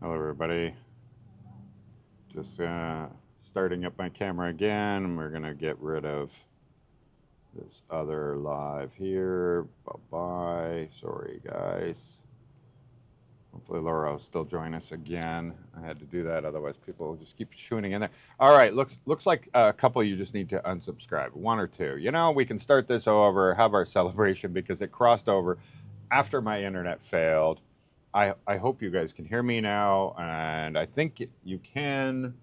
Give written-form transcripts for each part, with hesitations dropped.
Hello, everybody. Just starting up my camera again, and we're gonna get rid of this other live here. Bye-bye. Sorry, guys. Hopefully Laura will still join us again. I had to do that, otherwise people will just keep tuning in there. All right, looks like a couple of you just need to unsubscribe, one or two. You know, we can start this over, have our celebration because it crossed over after my internet failed. I hope you guys can hear me now, and I think you can.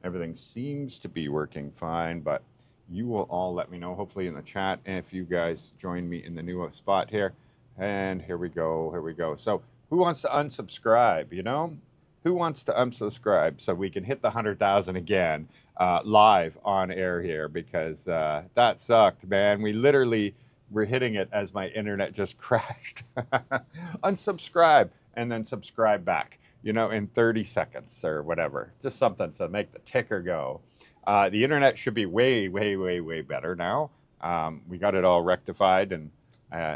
Everything seems to be working fine, but you will all let me know, hopefully in the chat, and if you guys join me in the new spot here. And here we go, here we go. So who wants to unsubscribe, you know? Who wants to unsubscribe so we can hit the 100,000 again live on air here? Because that sucked, man. We literally were hitting it as my internet just crashed. Unsubscribe and then subscribe back, you know, in 30 seconds or whatever. Just something to make the ticker go. The internet should be way, way, way, way better now. We got it all rectified, and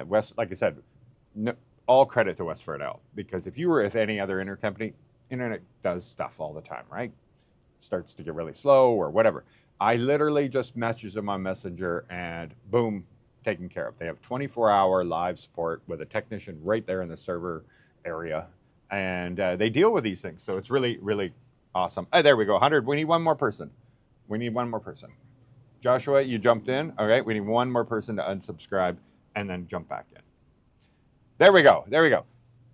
West, like I said, no, all credit to West Fernell, because if you were with any other internet does stuff all the time, right? Starts to get really slow or whatever. I literally just message them on Messenger and boom, taken care of. They have 24-hour live support with a technician right there in the server area, and they deal with these things. So it's really, really awesome. Oh, there we go, 100. We need one more person. We need one more person. Joshua, you jumped in. All right, we need one more person to unsubscribe and then jump back in. There we go. There we go.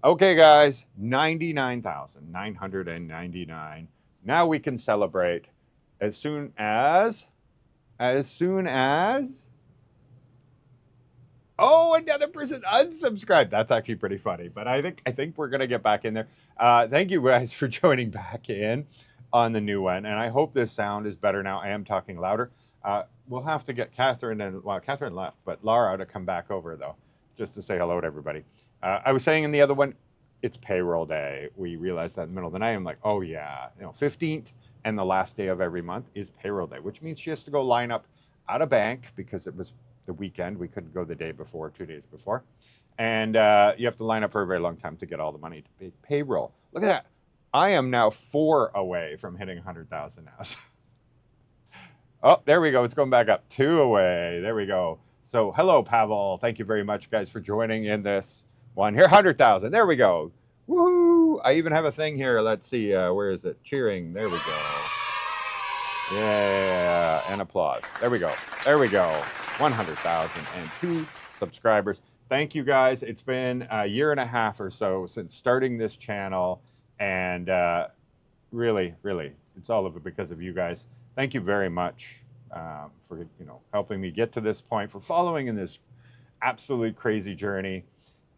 Okay, guys, 99,999. Now we can celebrate as soon as, oh, another person unsubscribed. That's actually pretty funny, but I think we're gonna get back in there. Thank you guys for joining back in on the new one, and I hope this sound is better now. I am talking louder. We'll have to get Catherine and, well, Catherine left, but Laura to come back over though, just to say hello to everybody. I was saying in the other one, it's payroll day. We realized that in the middle of the night. I'm like, oh yeah, 15th and the last day of every month is payroll day, which means she has to go line up at a bank because it was the weekend. We couldn't go the day before, 2 days before. And you have to line up for a very long time to get all the money to pay payroll. Look at that. I am now 4 away from hitting 100,000 now. Oh, there we go. It's going back up. 2 away. There we go. So hello, Pavel. Thank you very much, guys, for joining in this one here. 100,000. There we go. Woohoo. I even have a thing here. Let's see. Where is it? Cheering. There we go. Yeah. And applause. There we go. There we go. 100,002 subscribers. Thank you, guys. It's been a year and a half or so since starting this channel. And really, really, it's all of it because of you guys. Thank you very much for helping me get to this point, for following in this absolute crazy journey.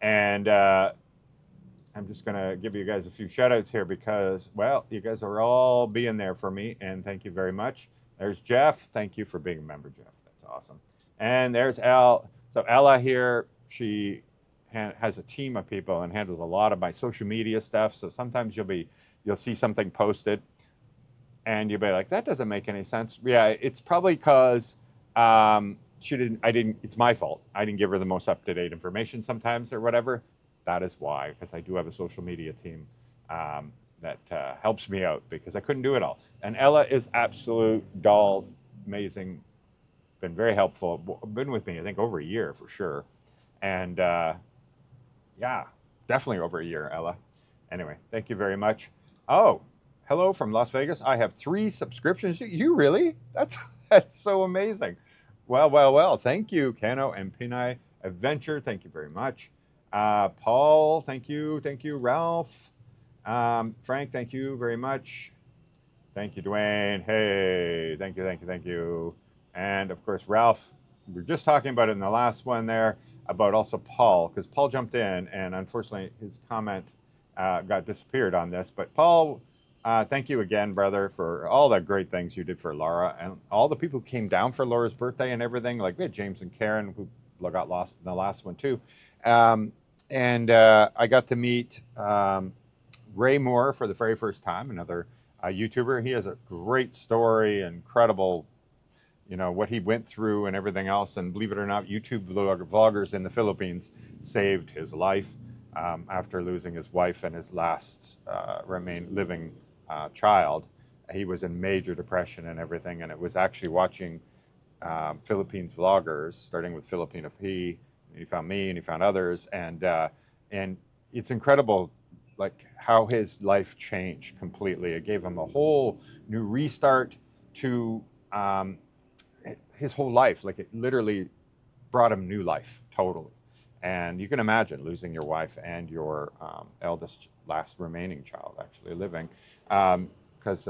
And I'm just gonna give you guys a few shout outs here because, well, you guys are all being there for me, and thank you very much. There's Jeff. Thank you for being a member, Jeff. That's awesome. And there's Elle. So Ella here, she has a team of people and handles a lot of my social media stuff. So sometimes you'll see something posted and you'll be like, that doesn't make any sense. Yeah, it's probably because it's my fault. I didn't give her the most up-to-date information sometimes or whatever. That is why, because I do have a social media team that helps me out because I couldn't do it all. And Ella is absolute doll, amazing, been very helpful, been with me, I think, over a year for sure. And yeah, definitely over a year, Ella. Anyway, thank you very much. Oh, hello from Las Vegas. I have 3 subscriptions. You really? That's so amazing. Well. Thank you, Kano and Pinai Adventure. Thank you very much. Paul, thank you. Thank you, Ralph. Frank, thank you very much. Thank you, Dwayne. Hey, thank you. And of course, Ralph, we were just talking about it in the last one there about also Paul, because Paul jumped in and unfortunately his comment got disappeared on this. But Paul, thank you again, brother, for all the great things you did for Laura and all the people who came down for Laura's birthday and everything. Like we had James and Karen who got lost in the last one too. And I got to meet Ray Moore for the very first time, another YouTuber. He has a great story, incredible, what he went through and everything else. And believe it or not, YouTube vloggers in the Philippines saved his life. after losing his wife and his last living child. He was in major depression and everything, and it was actually watching Philippines vloggers, starting with Filipina. He found me and he found others, and it's incredible, like how his life changed completely. It gave him a whole new restart to his whole life. Like it literally brought him new life, totally. And you can imagine losing your wife and your last remaining child actually living, because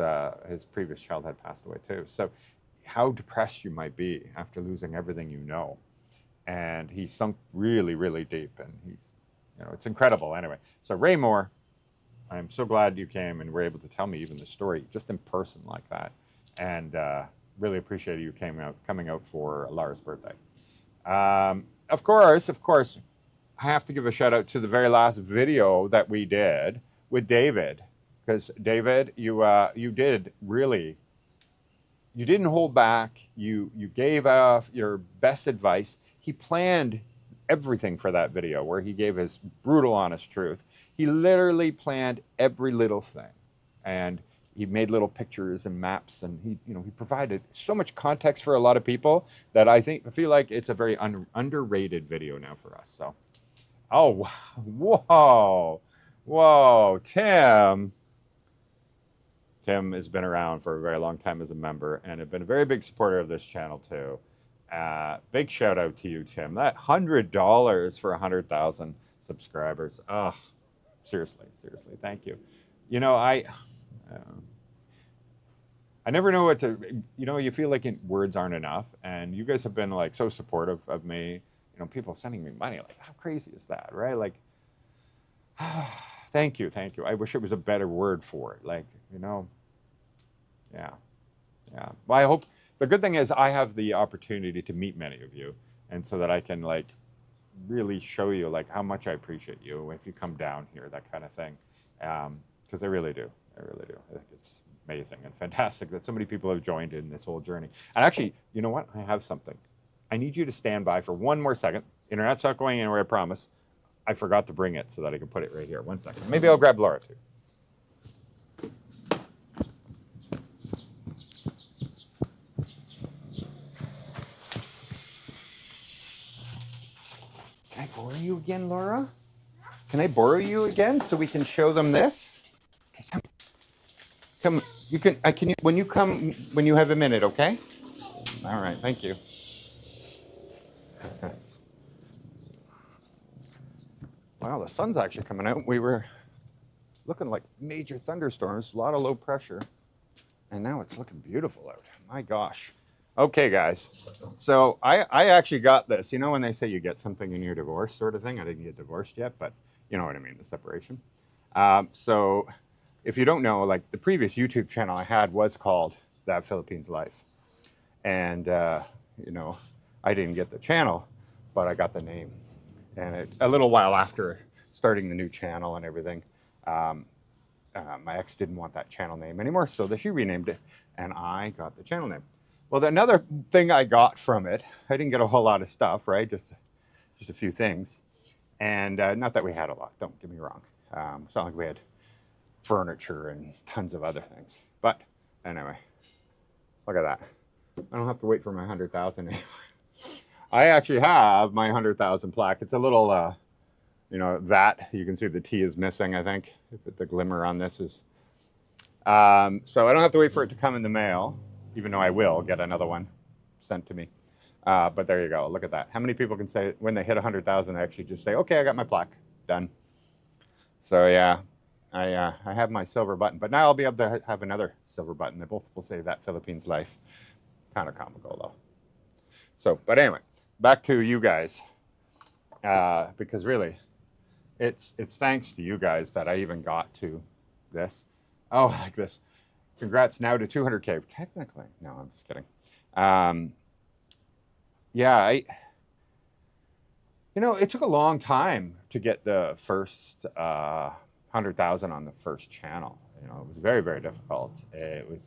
his previous child had passed away too. So how depressed you might be after losing everything you know. And he sunk really, really deep, and it's incredible. Anyway, so Ray Moore, I'm so glad you came and were able to tell me even the story just in person like that. And really appreciate you coming out for Lara's birthday. Of course, I have to give a shout out to the very last video that we did with David, because David, you did really, you didn't hold back. You gave your best advice. He planned everything for that video, where he gave his brutal, honest truth. He literally planned every little thing, and he made little pictures and maps, and he provided so much context for a lot of people that I feel like it's a very underrated video now for us. So, whoa, Tim has been around for a very long time as a member, and has been a very big supporter of this channel too. Big shout out to you, Tim. That $100 for 100,000 subscribers. Oh, seriously, thank you. I never know what to, you feel like words aren't enough, and you guys have been like so supportive of me. People sending me money, like how crazy is that, right? Like, thank you. I wish it was a better word for it. Like, yeah. Well, I hope, the good thing is I have the opportunity to meet many of you, and so that I can like really show you like how much I appreciate you if you come down here, that kind of thing. Because I really do. I think it's amazing and fantastic that so many people have joined in this whole journey. And actually, you know what? I have something. I need you to stand by for one more second. Internet's not going anywhere, I promise. I forgot to bring it so that I can put it right here. 1 second. Maybe I'll grab Laura too. Can I borrow you again, Laura? Can I borrow you again so we can show them this? Okay, come. You can. When you come. When you have a minute, okay? All right. Thank you. Okay. Wow, the sun's actually coming out. We were looking like major thunderstorms, a lot of low pressure, and now it's looking beautiful out. My gosh. Okay, guys. So I actually got this. You know when they say you get something in your divorce sort of thing? I didn't get divorced yet, but you know what I mean, the separation. So if you don't know, like the previous YouTube channel I had was called That Philippines Life. And, I didn't get the channel, but I got the name. And a little while after starting the new channel and everything, my ex didn't want that channel name anymore, so she renamed it, and I got the channel name. Well, another thing I got from it, I didn't get a whole lot of stuff, right? Just a few things. And not that we had a lot, don't get me wrong. It's not like we had furniture and tons of other things. But anyway, look at that. I don't have to wait for my 100,000 anymore. I actually have my 100,000 plaque. It's a little, that. You can see the T is missing, I think. The glimmer on this is. So I don't have to wait for it to come in the mail, even though I will get another one sent to me. But there you go. Look at that. How many people can say when they hit 100,000, they actually just say, okay, I got my plaque. Done. So yeah, I have my silver button. But now I'll be able to have another silver button. They both will say That Philippines Life. Kind of comical, though. So, but anyway, back to you guys. Because really, it's thanks to you guys that I even got to this. Oh, like this. Congrats now to 200K. Technically. No, I'm just kidding. Yeah, it took a long time to get the first 100,000 on the first channel. It was very, very difficult. It was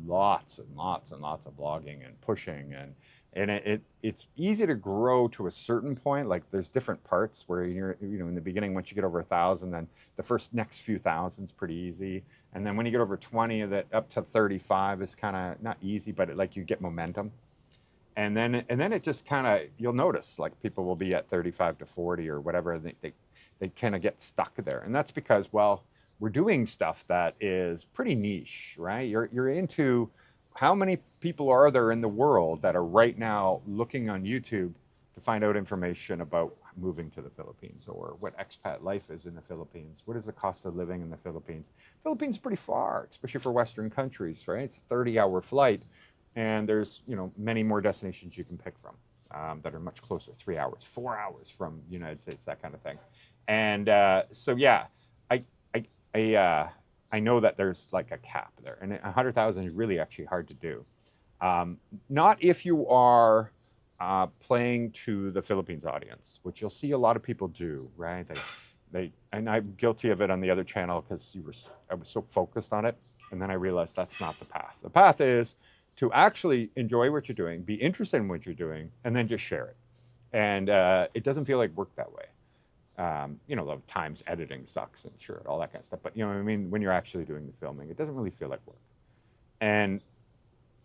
lots and lots and lots of blogging and pushing and And it's easy to grow to a certain point. Like there's different parts where you're, in the beginning, once you get over 1,000, then the next few thousands pretty easy. And then when you get over 20, that up to 35 is kind of not easy, but like you get momentum. And then it just kind of, you'll notice like people will be at 35 to 40 or whatever. They kind of get stuck there. And that's because, well, we're doing stuff that is pretty niche, right? You're into, how many people are there in the world that are right now looking on YouTube to find out information about moving to the Philippines, or what expat life is in the Philippines? What is the cost of living in the Philippines? Philippines is pretty far, especially for Western countries, right? It's a 30-hour flight, and there's many more destinations you can pick from that are much closer, 3 hours, 4 hours from the United States, that kind of thing. And so yeah, I know that there's like a cap there, and 100,000 is really actually hard to do. Not if you are playing to the Philippines audience, which you'll see a lot of people do, right? And I'm guilty of it on the other channel because I was so focused on it, and then I realized that's not the path. The path is to actually enjoy what you're doing, be interested in what you're doing, and then just share it. And it doesn't feel like work that way. The times editing sucks and sure, all that kind of stuff. But when you're actually doing the filming, it doesn't really feel like work. And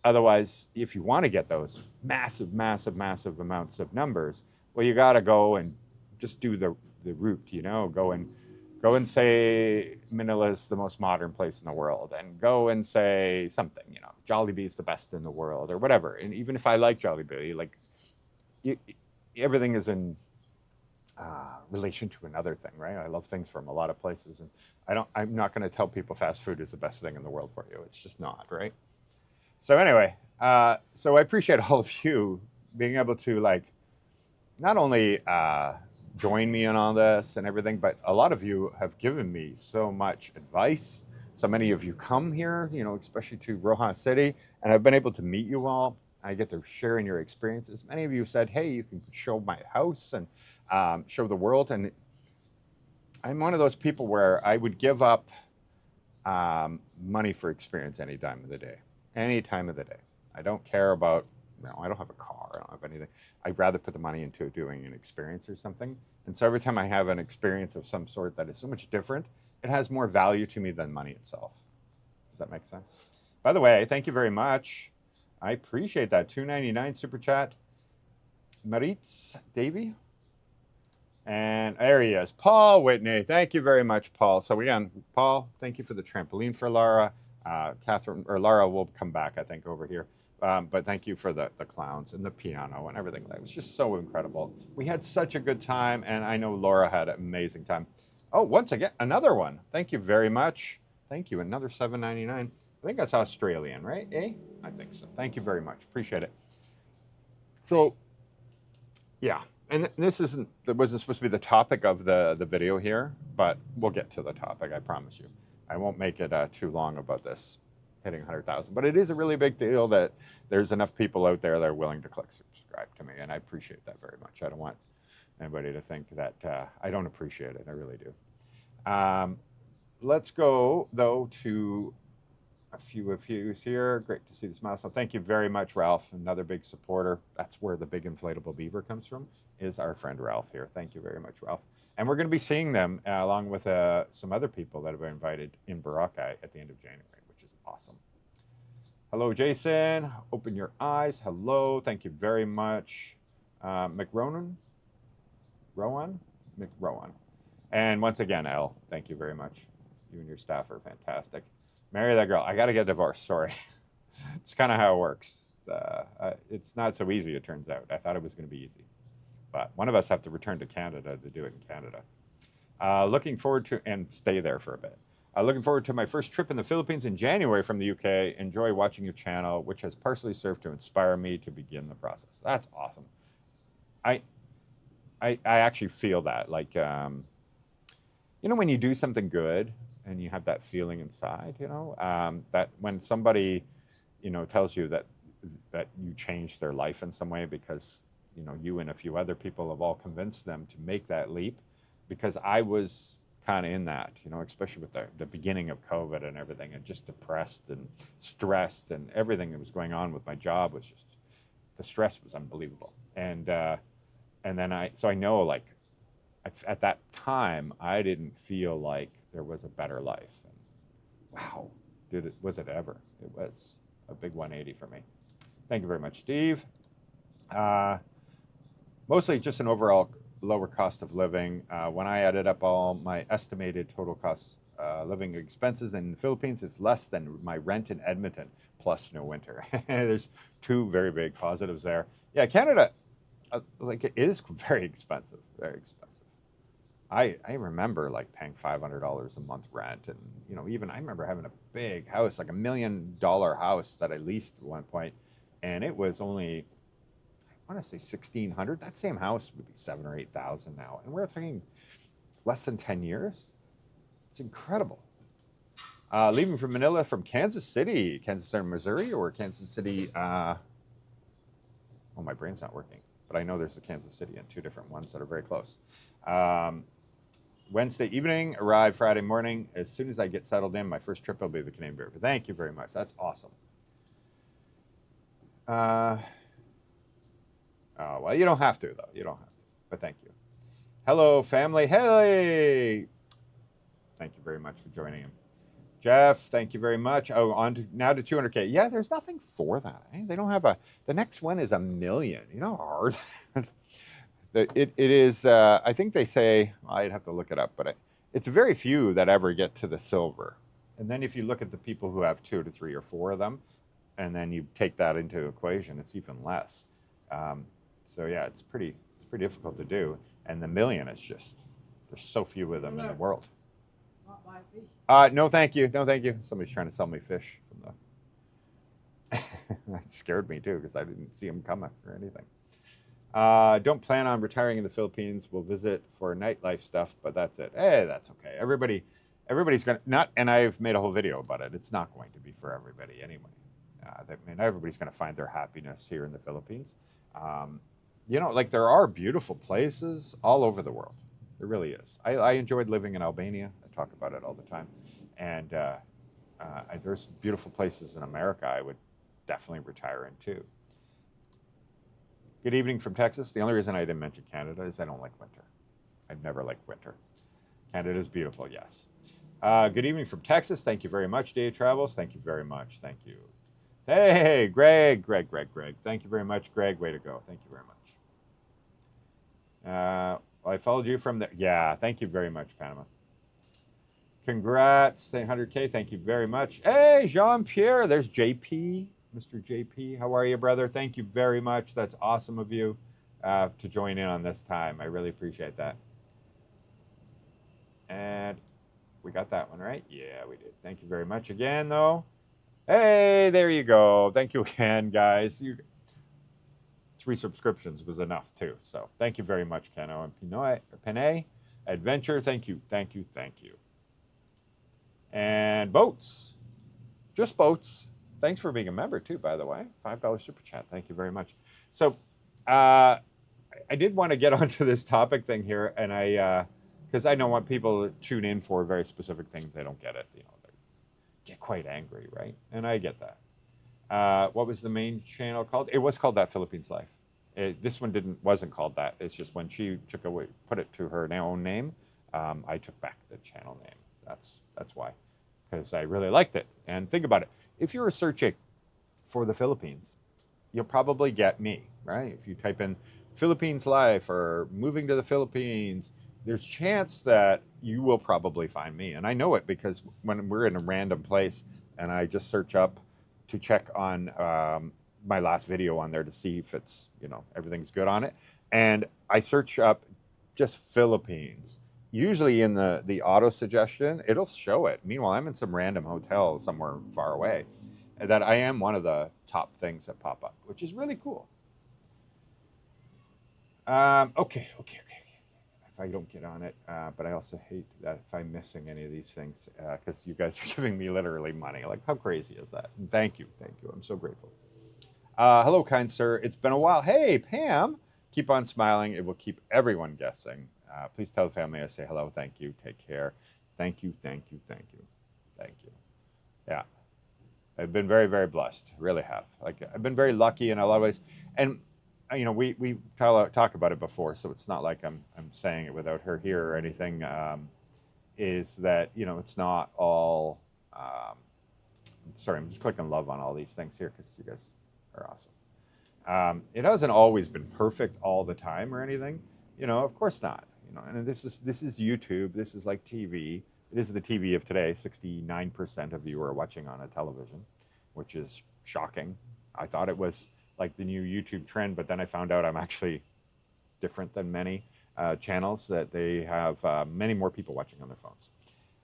otherwise, if you want to get those massive, massive, massive amounts of numbers, well, you got to go and just do the route, go and say Manila is the most modern place in the world, and go and say something, Jollibee is the best in the world, or whatever. And even if I like Jollibee, like everything is in relation to another thing, right? I love things from a lot of places, and I'm not going to tell people fast food is the best thing in the world for you. It's just not, right? So anyway, so I appreciate all of you being able to not only join me in all this and everything, but a lot of you have given me so much advice. So many of you come here, especially to Rohan City, and I've been able to meet you all. I get to share in your experiences. Many of you said, hey, you can show my house and show the world. And I'm one of those people where I would give up money for experience any time of the day. Any time of the day. I don't care about, I don't have a car, I don't have anything. I'd rather put the money into doing an experience or something. And so every time I have an experience of some sort that is so much different, it has more value to me than money itself. Does that make sense? By the way, thank you very much. I appreciate that. $2.99 super chat. Maritz Davy. And there he is, Paul Whitney. Thank you very much, Paul. So again, Paul, thank you for the trampoline for Laura. Catherine or Laura will come back, I think, over here. But thank you for the clowns and the piano and everything. That was just so incredible. We had such a good time, and I know Laura had an amazing time. Oh, once again, another one. Thank you very much. Thank you. Another $7.99. I think that's Australian, right? Eh? I think so. Thank you very much. Appreciate it. So, yeah. And that wasn't supposed to be the topic of the video here, but we'll get to the topic, I promise you. I won't make it too long about this hitting 100,000, but it is a really big deal that there's enough people out there that are willing to click subscribe to me, and I appreciate that very much. I don't want anybody to think that I don't appreciate it. I really do. Let's go, though, to a few of you here. Great to see the smile. So thank you very much, Ralph, another big supporter. That's where the big inflatable beaver comes from, is our friend Ralph here. Thank you very much, Ralph. And we're going to be seeing them along with some other people that have been invited in Boracay at the end of January, which is awesome. Hello, Jason. Open your eyes. Hello. Thank you very much. McRowan? McRowan. And once again, Elle, thank you very much. You and your staff are fantastic. Marry that girl. I got to get divorced. Sorry. It's kind of how it works. It's not so easy, it turns out. I thought it was going to be easy. But one of us have to return to Canada to do it in Canada. Looking forward to, and stay there for a bit. Looking forward to my first trip in the Philippines in January from the UK. Enjoy watching your channel, which has partially served to inspire me to begin the process. That's awesome. I actually feel that. Like, when you do something good and you have that feeling inside, that when somebody, tells you that you changed their life in some way because you and a few other people have all convinced them to make that leap, because I was kind of in that, especially with the beginning of COVID and everything, and just depressed and stressed, and everything that was going on with my job was just the stress was unbelievable. And then I know, like, at that time, I didn't feel like there was a better life. And wow, was it ever? It was a big 180 for me. Thank you very much, Steve. Mostly just an overall lower cost of living. When I added up all my estimated total cost living expenses in the Philippines, it's less than my rent in Edmonton, plus no winter. There's two very big positives there. Yeah, Canada, like, it is very expensive, very expensive. I remember, like, paying $500 a month rent, and even I remember having a big house, like $1 million house that I leased at one point, and it was only, I want to say, $1,600. That same house would be $7,000 or $8,000 now, and we're talking less than 10 years. It's incredible. Leaving from Manila from Kansas City, Missouri, or Kansas City. Oh, my brain's not working, but I know there's a Kansas City and two different ones that are very close. Wednesday evening, arrive Friday morning. As soon as I get settled in, my first trip will be the Canadian River. Thank you very much. That's awesome. Oh, well, you don't have to, though. You don't have to, but thank you. Hello, family. Hey! Thank you very much for joining him. Jeff, thank you very much. Oh, now to 200K. Yeah, there's nothing for that. Eh? They don't have the next one is 1 million. You know how hard it is. I think they say, I'd have to look it up, but it's very few that ever get to the silver. And then if you look at the people who have 2 to 3 or 4 of them, and then you take that into equation, it's even less. So yeah, it's pretty difficult to do. And the million is just, there's so few of them in the world. No, thank you. No, thank you. Somebody's trying to sell me fish from the. That scared me too, because I didn't see them coming or anything. Don't plan on retiring in the Philippines. We'll visit for nightlife stuff, but that's it. Hey, that's okay. Everybody's gonna not, and I've made a whole video about it. It's not going to be for everybody anyway. Everybody's going to find their happiness here in the Philippines. Like, there are beautiful places all over the world. There really is. I enjoyed living in Albania. I talk about it all the time. And there's beautiful places in America I would definitely retire in too. Good evening from Texas. The only reason I didn't mention Canada is I don't like winter. I've never liked winter. Canada is beautiful, yes. Good evening from Texas. Thank you very much, Day of Travels. Thank you very much. Thank you. Hey, Greg. Thank you very much, Greg. Way to go. Thank you very much. I followed you from there. Yeah, thank you very much, Panama. Congrats, 100K. Thank you very much. Hey, Jean-Pierre. There's JP. Mr. JP, how are you, brother? Thank you very much. That's awesome of you to join in on this time. I really appreciate that. And we got that one, right? Yeah, we did. Thank you very much again, though. Hey, there you go. Thank you again, guys. 3 subscriptions was enough, too. So thank you very much, Keno and Pinay. Adventure, thank you. And Boats. Just Boats. Thanks for being a member, too, by the way. $5 super chat. Thank you very much. So I did want to get onto this topic thing here, and because I don't want people to tune in for very specific things. They don't get it. They get quite angry, right? And I get that. What was the main channel called? It was called That Philippines Life. This one wasn't called that. It's just when she put it to her own name, I took back the channel name. That's why, because I really liked it. And think about it. If you're searching for the Philippines, you'll probably get me, right? If you type in Philippines Life or moving to the Philippines, there's a chance that you will probably find me. And I know it because when we're in a random place and I just search up to check on my last video on there to see if it's, everything's good on it. And I search up just Philippines. Usually in the auto suggestion, it'll show it. Meanwhile, I'm in some random hotel somewhere far away. That I am one of the top things that pop up, which is really cool. Okay. If I don't get on it, but I also hate that if I'm missing any of these things, because you guys are giving me literally money. Like, how crazy is that? And thank you. I'm so grateful. Hello, kind sir. It's been a while. Hey, Pam. Keep on smiling. It will keep everyone guessing. Please tell the family I say hello. Thank you. Take care. Thank you. Yeah. I've been very, very blessed. Really have. Like I've been very lucky in a lot of ways, and you know, we talk about it before, so it's not like I'm saying it without her here or anything. Is that, you know, it's not all. Sorry, I'm just clicking love on all these things here because you guys are awesome. It hasn't always been perfect all the time or anything, you know. Of course not. You know, and this is YouTube. This is like TV. It is the TV of today. 69% of you are watching on a television, which is shocking. I thought it was like the new YouTube trend, but then I found out I'm actually different than many channels, that they have many more people watching on their phones.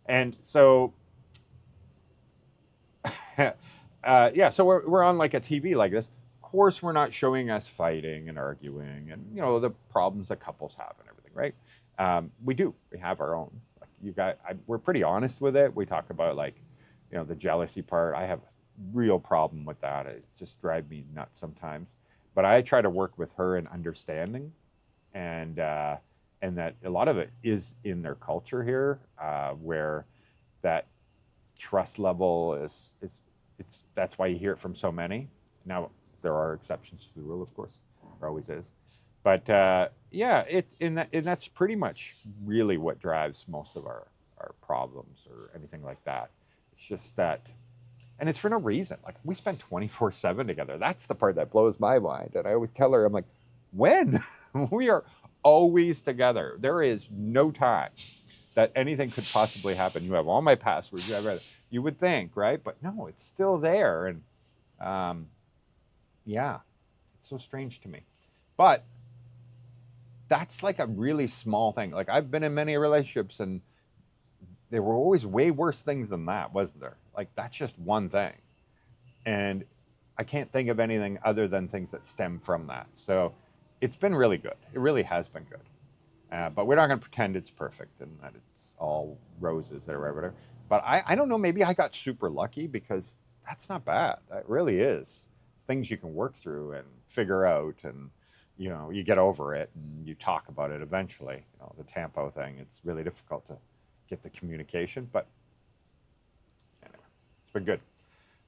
And so, yeah, so we're on like a TV like this. Of course, we're not showing us fighting and arguing and, you know, the problems that couples have and everything, right? We have our own. Like we're pretty honest with it. We talk about, like, you know, the jealousy part. I have a real problem with that. It just drives me nuts sometimes. But I try to work with her in understanding, and that a lot of it is in their culture here, where that trust level is that's why you hear it from so many. Now there are exceptions to the rule, of course, there always is, but yeah, and that's pretty much really what drives most of our problems or anything like that. It's just that, and it's for no reason. Like, we spend 24/7 together. That's the part that blows my mind. And I always tell her, I'm like, when? We are always together. There is no time that anything could possibly happen. You have all my passwords. You would think, right? But no, it's still there. And yeah, it's so strange to me. But that's like a really small thing. Like, I've been in many relationships, and there were always way worse things than that, wasn't there? Like, that's just one thing. And I can't think of anything other than things that stem from that. So it's been really good. It really has been good. But we're not going to pretend it's perfect and that it's all roses or whatever. But I don't know, maybe I got super lucky, because that's not bad. That really is things you can work through and figure out, and, you know, you get over it and you talk about it eventually. You know, the Tampo thing, it's really difficult to get the communication, but anyway, it's been good.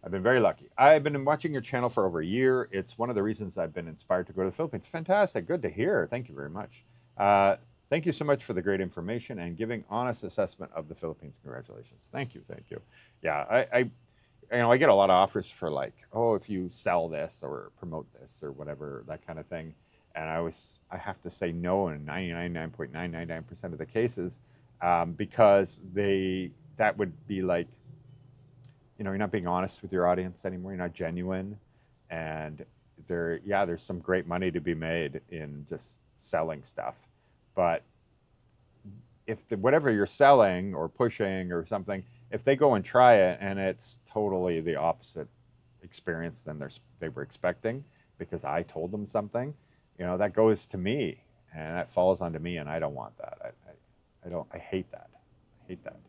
I've been very lucky. I've been watching your channel for over a year. It's one of the reasons I've been inspired to go to the Philippines. Fantastic. Good to hear. Thank you very much. Thank you so much for the great information and giving honest assessment of the Philippines. Congratulations. Thank you. Thank you. Yeah, I get a lot of offers for, like, oh, if you sell this or promote this or whatever, that kind of thing. And I have to say no in 99.999% of the cases, because that would be like, you know, you're not being honest with your audience anymore. You're not genuine. And there's some great money to be made in just selling stuff. But if whatever you're selling or pushing or something, if they go and try it and it's totally the opposite experience than they were expecting, because I told them something, you know, that goes to me and that falls onto me, and I don't want that. I hate that. I hate that.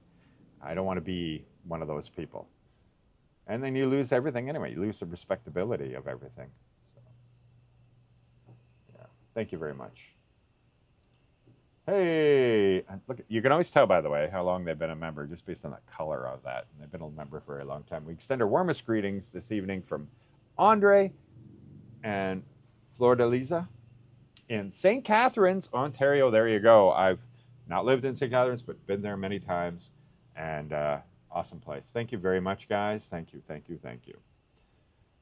I don't want to be one of those people. And then you lose everything anyway. You lose the respectability of everything. So, yeah. Thank you very much. Hey, look, you can always tell, by the way, how long they've been a member just based on the color of that. And they've been a member for a very long time. We extend our warmest greetings this evening from Andre and Flordeliza in St. Catharines, Ontario. There you go. I've not lived in St. Catharines, but been there many times. And awesome place. Thank you very much, guys. Thank you, thank you, thank you.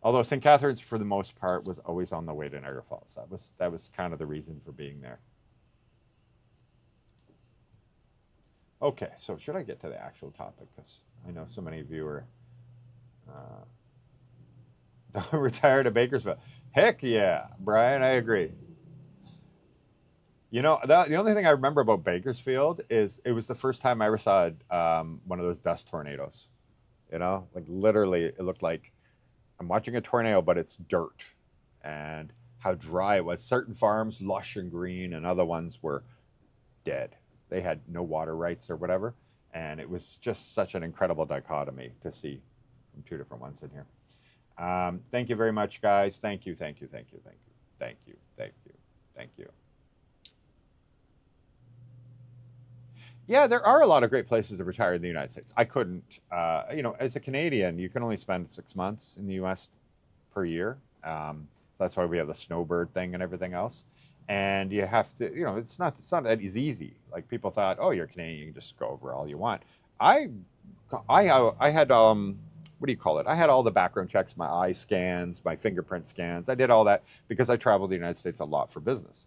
Although St. Catharines, for the most part, was always on the way to Niagara Falls. That was kind of the reason for being there. Okay, so should I get to the actual topic? Because I know so many of you are retired at Bakersfield. Heck yeah, Brian, I agree. You know, the only thing I remember about Bakersfield is it was the first time I ever saw one of those dust tornadoes. You know, like, literally, it looked like I'm watching a tornado, but it's dirt, and how dry it was. Certain farms, lush and green, and other ones were dead. They had no water rights or whatever, and it was just such an incredible dichotomy to see from two different ones in here. Thank you very much, guys. Thank you, thank you, thank you, thank you, thank you, thank you, thank you. Yeah, there are a lot of great places to retire in the United States. I couldn't, as a Canadian, you can only spend 6 months in the U.S. per year. So that's why we have the snowbird thing and everything else. And you have to, it's not that easy. Like people thought, oh, you're Canadian, you can just go over all you want. I, I had, what do you call it? I had all the background checks, my eye scans, my fingerprint scans. I did all that because I traveled the United States a lot for business.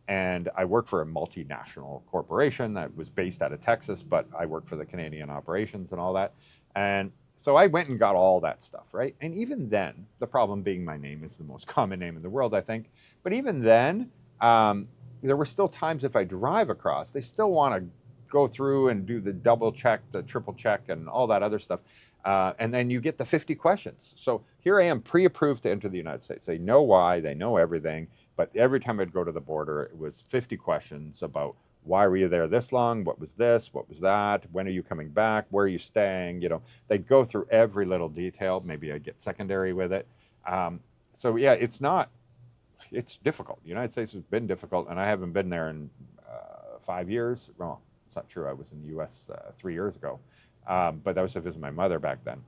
And I work for a multinational corporation that was based out of Texas, but I work for the Canadian operations and all that. And so I went and got all that stuff, right? And even then, the problem being my name is the most common name in the world, I think. But even then, there were still times if I drive across, they still want to go through and do the double check, the triple check, and all that other stuff. And then you get the 50 questions. So here I am pre-approved to enter the United States. They know why, they know everything. But every time I'd go to the border, it was 50 questions about why were you there this long? What was this? What was that? When are you coming back? Where are you staying? They'd go through every little detail. Maybe I'd get secondary with it. So yeah, it's difficult. The United States has been difficult, and I haven't been there in 5 years. Well, it's not true. I was in the U.S. 3 years ago, but that was to visit my mother back then.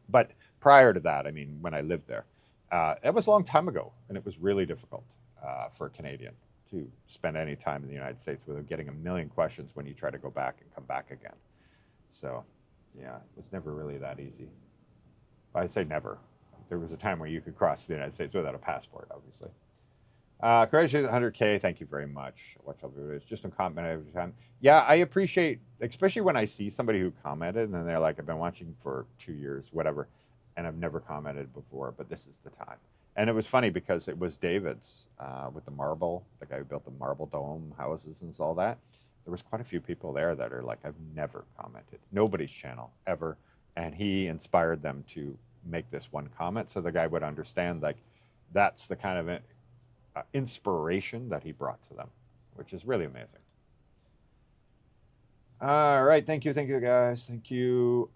But prior to that, I mean, when I lived there, it was a long time ago, and it was really difficult for a Canadian to spend any time in the United States without getting a million questions when you try to go back and come back again. So, yeah, it was never really that easy. I say never. There was a time where you could cross the United States without a passport, obviously. Congratulations, 100K. Thank you very much. Watch all the videos. Just don't comment every time. Yeah, I appreciate, especially when I see somebody who commented and they're like, I've been watching for 2 years, whatever, and I've never commented before, but this is the time. And it was funny because it was David's with the marble, the guy who built the marble dome houses and all that. There was quite a few people there that are like, I've never commented. Nobody's channel, ever. And he inspired them to make this one comment so the guy would understand, like, that's the kind of inspiration that he brought to them, which is really amazing. All right, thank you guys, thank you.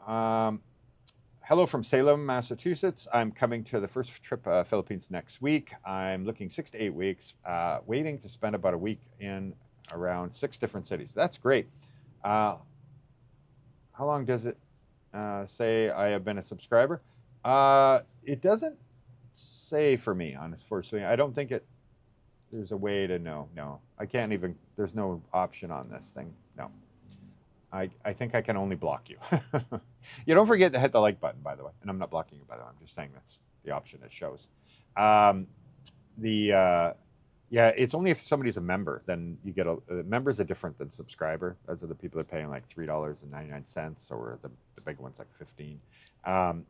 Hello from Salem, Massachusetts. I'm coming to the first trip Philippines next week. I'm looking 6 to 8 weeks, waiting to spend about a week in around 6 different cities. That's great. How long does it say I have been a subscriber? It doesn't say for me, unfortunately. I don't think there's a way to know. No, I can't even, there's no option on this thing. No. I think I can only block you. You don't forget to hit the like button, by the way. And I'm not blocking you, by the way. I'm just saying that's the option it shows. Yeah, it's only if somebody's a member, then you get members are different than subscriber. Those are the people that are paying like $3.99, or the big ones like 15.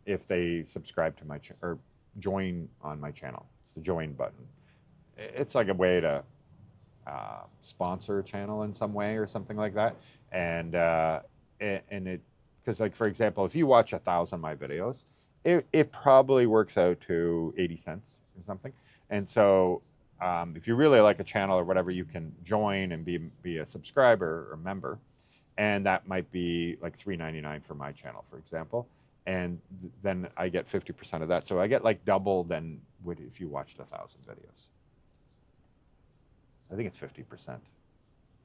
If they subscribe to my or join on my channel, it's the join button. It's like a way to sponsor a channel in some way or something like that. And it, because like, for example, if you watch 1,000 of my videos, it probably works out to 80 cents or something. And so if you really like a channel or whatever, you can join and be a subscriber or member. And that might be like $3.99 for my channel, for example. And then I get 50% of that. So I get like double than if you watched 1,000 videos. I think it's 50%.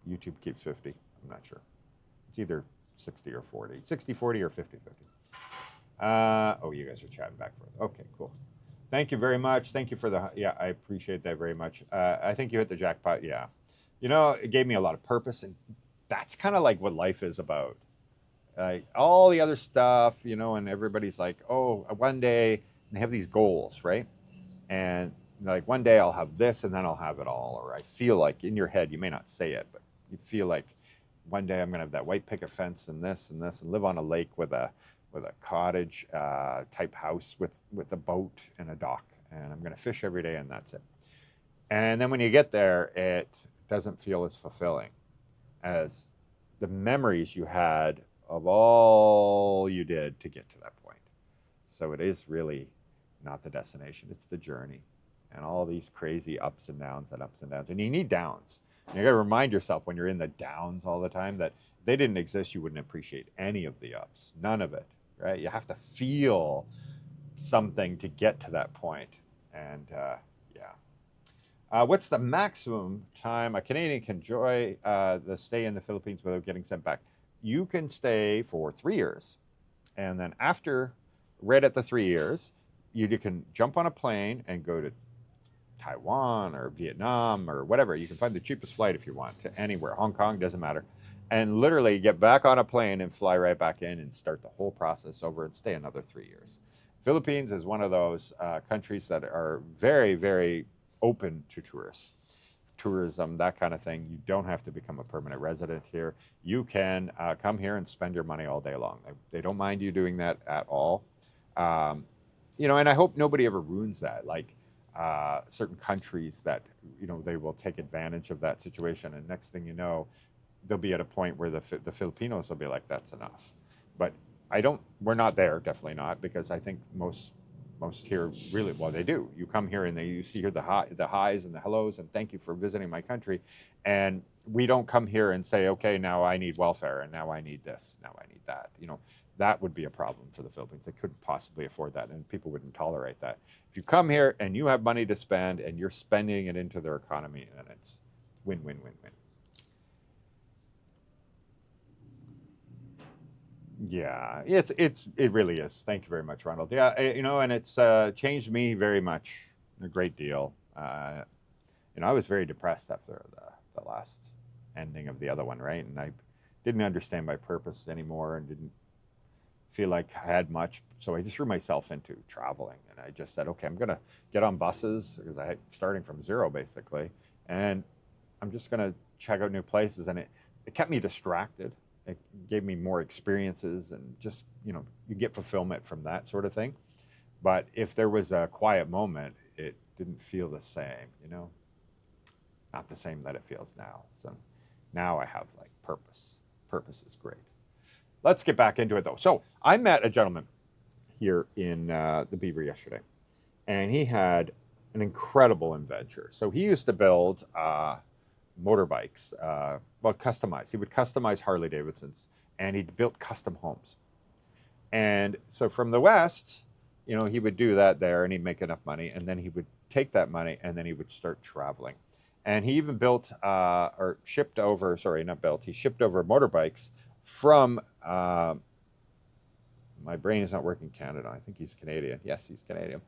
YouTube keeps 50. I'm not sure. It's either 60 or 40. 60, 40 or 50, 50. Oh, you guys are chatting back and forth. Okay, cool. Thank you very much. Thank you for yeah, I appreciate that very much. I think you hit the jackpot. Yeah. It gave me a lot of purpose, and that's kind of like what life is about. Like all the other stuff, and everybody's like, oh, one day, and they have these goals, right? And like one day I'll have this and then I'll have it all. Or I feel like in your head, you may not say it, but you feel like one day I'm going to have that white picket fence and this and this, and live on a lake with a cottage type house with a boat and a dock. And I'm going to fish every day, and that's it. And then when you get there, it doesn't feel as fulfilling as the memories you had of all you did to get to that point. So it is really not the destination, it's the journey. And all these crazy ups and downs and ups and downs. And you need downs. And you got to remind yourself when you're in the downs all the time that if they didn't exist, you wouldn't appreciate any of the ups. None of it, right? You have to feel something to get to that point. And yeah. What's the maximum time a Canadian can enjoy the stay in the Philippines without getting sent back? You can stay for 3 years, and then after, right at the 3 years, you can jump on a plane and go to Taiwan or Vietnam or whatever. You can find the cheapest flight if you want to anywhere. Hong Kong, doesn't matter. And literally get back on a plane and fly right back in and start the whole process over and stay another 3 years. Philippines is one of those countries that are very, very open to tourists. Tourism, that kind of thing. You don't have to become a permanent resident here. You can come here and spend your money all day long. They don't mind you doing that at all. And I hope nobody ever ruins that. Like certain countries that, they will take advantage of that situation. And next thing you know, they'll be at a point where the Filipinos will be like, that's enough. But we're not there, definitely not, because I think most here really, well, they do. You come here and you see here the highs and the hellos and thank you for visiting my country. And we don't come here and say, okay, now I need welfare and now I need this, now I need that. That would be a problem for the Philippines. They couldn't possibly afford that, and people wouldn't tolerate that. If you come here and you have money to spend and you're spending it into their economy, then it's win, win, win, win. Yeah, it really is. Thank you very much, Ronald. Yeah, and it's changed me very much, a great deal. I was very depressed after the last ending of the other one, right? And I didn't understand my purpose anymore and didn't feel like I had much. So I just threw myself into traveling, and I just said, okay, I'm gonna get on buses because starting from zero basically, and I'm just gonna check out new places, and it kept me distracted. It gave me more experiences, and just you get fulfillment from that sort of thing. But if there was a quiet moment, it didn't feel the same, not the same that it feels now. So now I have like purpose. Purpose is great. Let's get back into it though. So I met a gentleman here in the Beaver yesterday, and he had an incredible adventure. So he used to build motorbikes, customize. He would customize Harley Davidsons, and he built custom homes. And so from the West, he would do that there, and he'd make enough money, and then he would take that money, and then he would start traveling. And he even built or shipped over, sorry, not built, he shipped over motorbikes from, my brain is not working, Canada. I think he's Canadian. Yes, he's Canadian.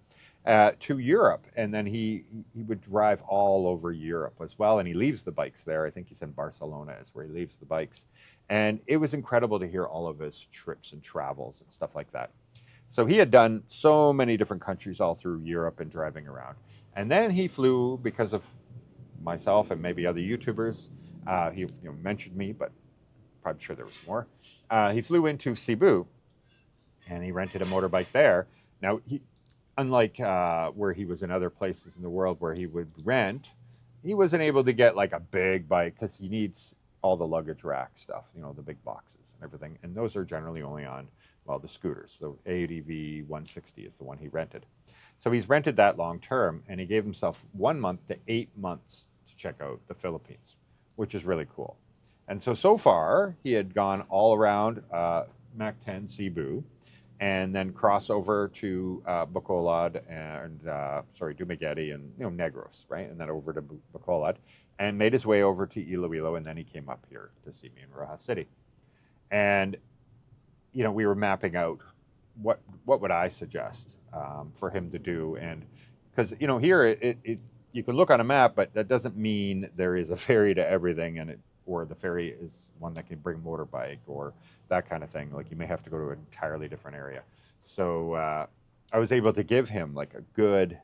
To Europe, and then he would drive all over Europe as well, and he leaves the bikes there. I think he's in Barcelona is where he leaves the bikes, and it was incredible to hear all of his trips and travels and stuff like that. So he had done so many different countries all through Europe and driving around, and then he flew because of myself and maybe other YouTubers. He mentioned me, but probably sure there was more. He flew into Cebu, and he rented a motorbike there. Now unlike where he was in other places in the world where he would rent, he wasn't able to get like a big bike because he needs all the luggage rack stuff, the big boxes and everything. And those are generally only on, the scooters. So ADV 160 is the one he rented. So he's rented that long term, and he gave himself 1 month to 8 months to check out the Philippines, which is really cool. And so far, he had gone all around Mac 10 Cebu, and then cross over to Bacolod and Dumaguete and Negros, right, and then over to Bacolod, and made his way over to Iloilo, and then he came up here to see me in Rojas City, and we were mapping out what would I suggest for him to do, and because here you can look on a map, but that doesn't mean there is a ferry to everything, or the ferry is one that can bring motorbike or that kind of thing. Like you may have to go to an entirely different area. So I was able to give him like a good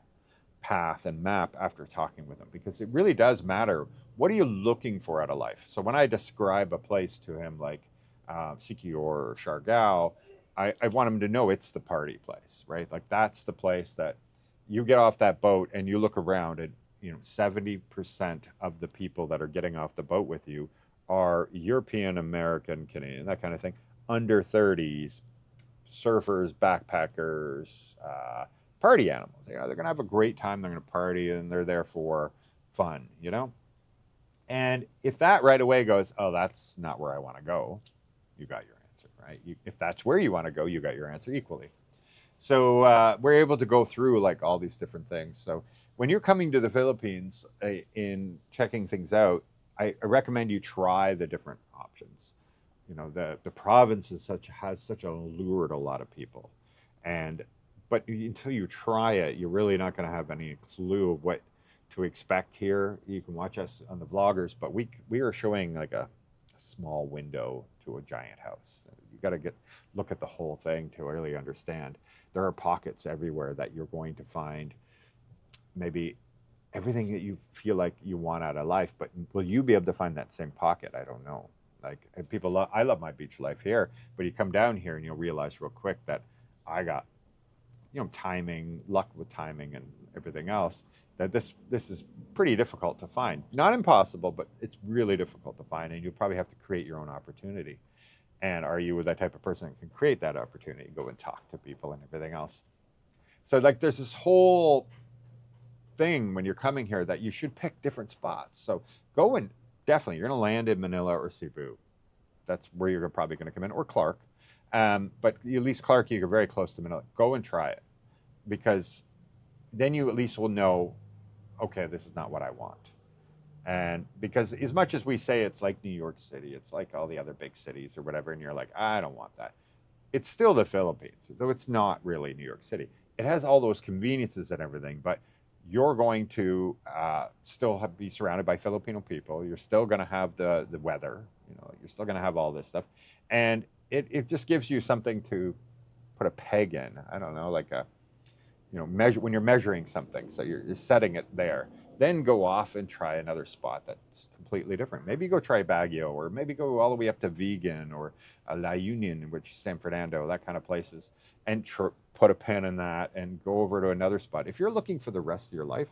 path and map after talking with him, because it really does matter. What are you looking for out of life? So when I describe a place to him, like Siquijor or Siargao, I want him to know it's the party place, right? Like that's the place that you get off that boat and you look around, and 70% of the people that are getting off the boat with you are European, American, Canadian, that kind of thing, under 30s, surfers, backpackers, party animals. They're going to have a great time. They're going to party, and they're there for fun, And if that right away goes, oh, that's not where I want to go, you got your answer, right? If that's where you want to go, you got your answer equally. So we're able to go through like all these different things. So when you're coming to the Philippines in checking things out, I recommend you try the different options. You know, the province has such a allure to a lot of people, and but until you try it, you're really not going to have any clue of what to expect here. You can watch us on the vloggers, but we are showing like a small window to a giant house. You got to look at the whole thing to really understand. There are pockets everywhere that you're going to find maybe everything that you feel like you want out of life, but will you be able to find that same pocket? I don't know. Like I love my beach life here, but you come down here and you'll realize real quick that I got, timing, luck with timing and everything else, that this is pretty difficult to find. Not impossible, but it's really difficult to find, and you'll probably have to create your own opportunity. And are you that type of person that can create that opportunity, go and talk to people and everything else? So like there's this whole thing when you're coming here that you should pick different spots. So go and definitely, you're going to land in Manila or Cebu. That's where you're probably going to come in, or Clark. But at least Clark, you're very close to Manila. Go and try it, because then you at least will know, okay, this is not what I want. And because as much as we say it's like New York City, it's like all the other big cities or whatever, and you're like, I don't want that. It's still the Philippines. So it's not really New York City. It has all those conveniences and everything, but you're going to still be surrounded by Filipino people. You're still going to have the weather. You're still going to have all this stuff. And it just gives you something to put a peg in. I don't know, like measure when you're measuring something. So you're setting it there. Then go off and try another spot that's completely different. Maybe go try Baguio, or maybe go all the way up to Vegan or La Union, which is San Fernando, that kind of places, and put a pin in that and go over to another spot. If you're looking for the rest of your life,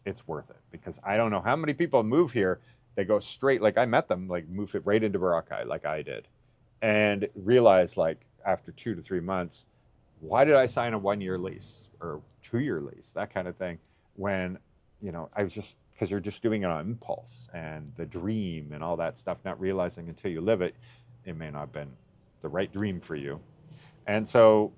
it's worth it, because I don't know how many people move here. They go straight, like I met them, like move it right into Boracay, like I did, and realize like after 2 to 3 months, why did I sign a 1-year lease or 2-year lease, that kind of thing, when I was just, because you're just doing it on impulse and the dream and all that stuff, not realizing until you live it, it may not have been the right dream for you. And so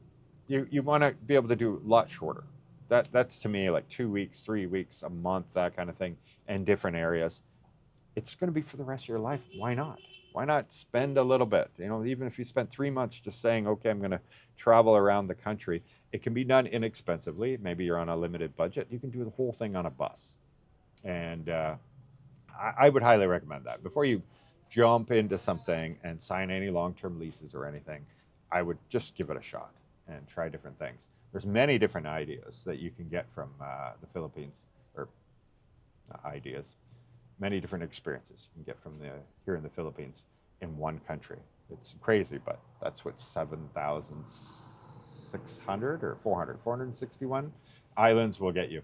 you want to be able to do a lot shorter. That's to me like 2 weeks, 3 weeks, a month, that kind of thing, in different areas. It's going to be for the rest of your life. Why not? Why not spend a little bit? Even if you spent 3 months just saying, okay, I'm going to travel around the country. It can be done inexpensively. Maybe you're on a limited budget. You can do the whole thing on a bus. And I would highly recommend that. Before you jump into something and sign any long-term leases or anything, I would just give it a shot and try different things. There's many different ideas that you can get from the Philippines, or ideas, many different experiences you can get from here in the Philippines in one country. It's crazy, but that's what 7,600 or 461 islands will get you.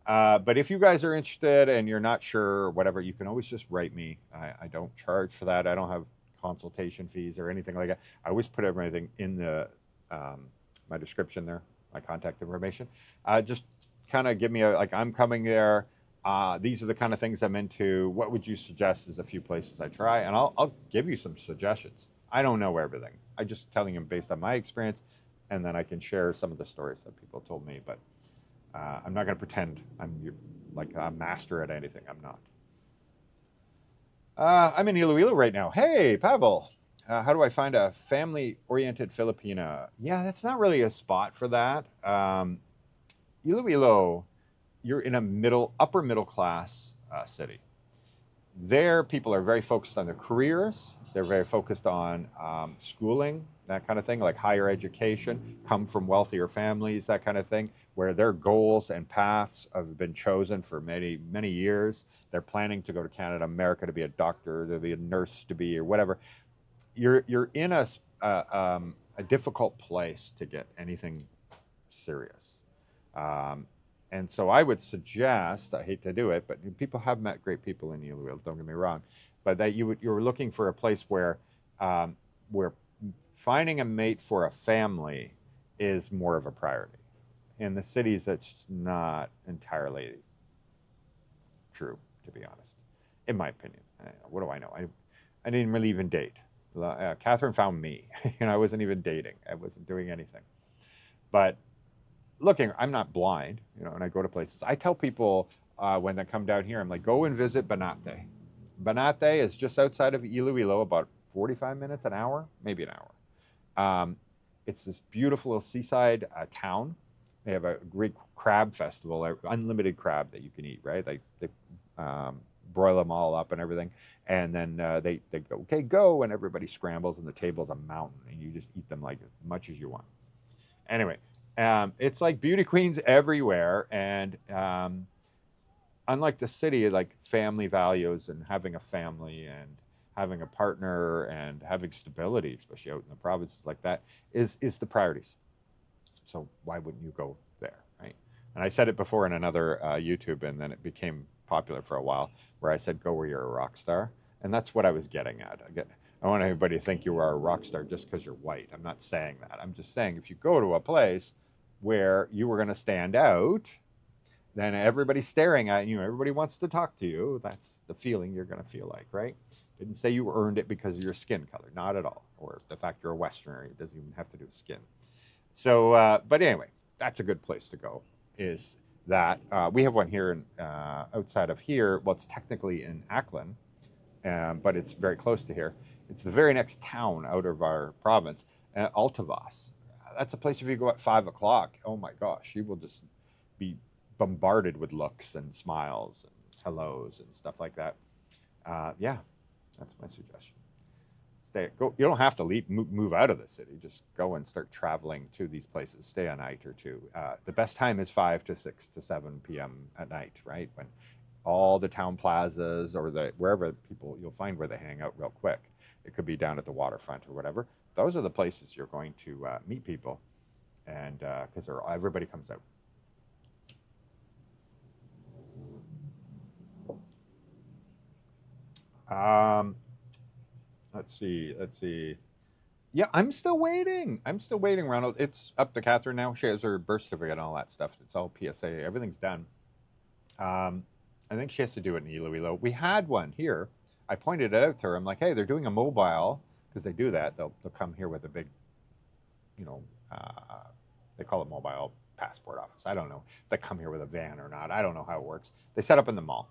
But if you guys are interested and you're not sure, whatever, you can always just write me. I don't charge for that. I don't have consultation fees or anything like that. I always put everything in the my description there, my contact information. Just kind of give me like, I'm coming there. These are the kind of things I'm into. What would you suggest is a few places I try? And I'll give you some suggestions. I don't know everything. I'm just telling them based on my experience, and then I can share some of the stories that people told me. But I'm not going to pretend I'm like a master at anything. I'm not. I'm in Iloilo right now. Hey, Pavel. How do I find a family-oriented Filipina? Yeah, that's not really a spot for that. Iloilo, you're in a upper middle class city. There, people are very focused on their careers. They're very focused on schooling, that kind of thing, like higher education, come from wealthier families, that kind of thing, where their goals and paths have been chosen for many, many years. They're planning to go to Canada, America, to be a doctor, to be a nurse, to be, or whatever. You're in a difficult place to get anything serious. And so I would suggest, I hate to do it, but people have met great people in Iloilo, don't get me wrong, but that you're looking for a place where finding a mate for a family is more of a priority. In the cities, that's not entirely true, to be honest, in my opinion. What do I know? I didn't really even date. Catherine found me. I wasn't even dating. I wasn't doing anything. But looking. I'm not blind, you know, and I go to places. I tell people when they come down here, I'm like, go and visit Banate. Banate is just outside of Iloilo, about 45 minutes, an hour, maybe an hour. It's this beautiful little seaside town. They have a great crab festival, unlimited crab that you can eat, right? Like they broil them all up and everything, and then they go, okay, go, and everybody scrambles, and the table's a mountain, and you just eat them like as much as you want. Anyway, it's like beauty queens everywhere, and unlike the city, like family values and having a family and having a partner and having stability, especially out in the provinces like that, is the priorities. So why wouldn't you go there, right? And I said it before in another YouTube, and then it became popular for a while, where I said, go where you're a rock star. And that's what I was getting at. I want everybody to think you are a rock star just because you're white. I'm not saying that. I'm just saying if you go to a place where you were going to stand out, then everybody's staring at you, everybody wants to talk to you. That's the feeling you're going to feel like, right? Didn't say you earned it because of your skin color, not at all. Or the fact you're a Westerner, it doesn't even have to do with skin. So, but anyway, that's a good place to go, is that. We have one here outside of here. Well, it's technically in Ackland, but it's very close to here. It's the very next town out of our province, Altavas. That's a place if you go at 5 o'clock, oh my gosh, you will just be bombarded with looks and smiles and hellos and stuff like that. Yeah, that's my suggestion. Go. You don't have to move out of the city. Just go and start traveling to these places. Stay a night or two. The best time is 5 to 6 to 7 p.m. at night, right? When all the town plazas or wherever people, you'll find where they hang out real quick. It could be down at the waterfront or whatever. Those are the places you're going to meet people, and because everybody comes out. Let's see. Yeah, I'm still waiting, Ronald. It's up to Catherine now. She has her birth certificate and all that stuff. It's all PSA. Everything's done. I think she has to do it in Iloilo. We had one here. I pointed it out to her. I'm like, hey, they're doing a mobile, because they do that. They'll come here with a big, you know, they call it mobile passport office. I don't know if they come here with a van or not. I don't know how it works. They set up in the mall,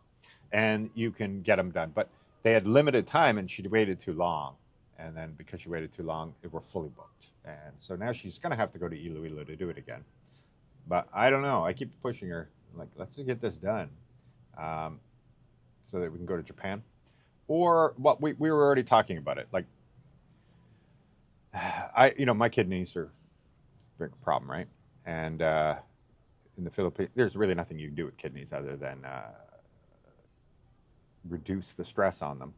and you can get them done. But they had limited time, and she waited too long. And then because she waited too long, we're fully booked. And so now she's going to have to go to Iloilo to do it again. But I don't know. I keep pushing her. I'm like, let's get this done, so that we can go to Japan. Or what we were already talking about it. Like, my kidneys are a big problem, right? And in the Philippines, there's really nothing you can do with kidneys other than reduce the stress on them.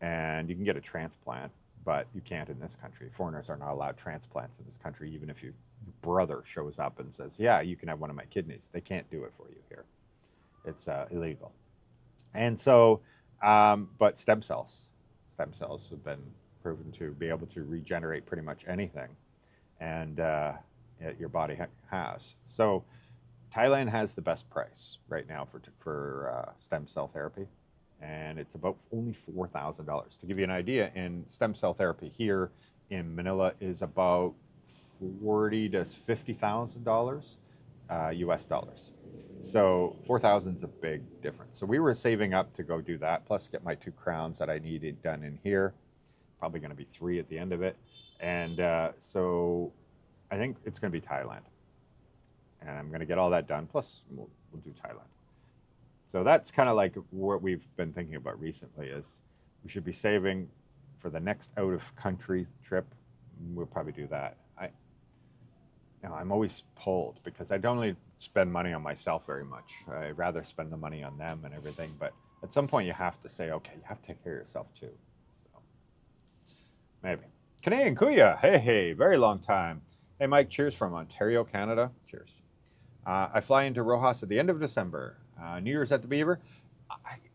And you can get a transplant, but you can't in this country. Foreigners are not allowed transplants in this country, even if your brother shows up and says, yeah, you can have one of my kidneys. They can't do it for you here. It's illegal. And so, but stem cells have been proven to be able to regenerate pretty much anything, and your body has. So Thailand has the best price right now for stem cell therapy, and it's about only $4,000. To give you an idea, in stem cell therapy here in Manila is about $40,000 to $50,000 US dollars. So 4,000 is a big difference. So we were saving up to go do that, plus get my 2 crowns that I needed done in here. Probably going to be 3 at the end of it. And so I think it's going to be Thailand. And I'm going to get all that done. Plus, we'll do Thailand. So that's kind of like what we've been thinking about recently, is we should be saving for the next out-of-country trip. We'll probably do that. I'm always pulled because I don't really spend money on myself very much. I'd rather spend the money on them and everything. But at some point, you have to say, okay, you have to take care of yourself too. So maybe. Canadian Kuya, hey, very long time. Hey, Mike, cheers from Ontario, Canada. Cheers. I fly into Rojas at the end of December. New Year's at the Beaver.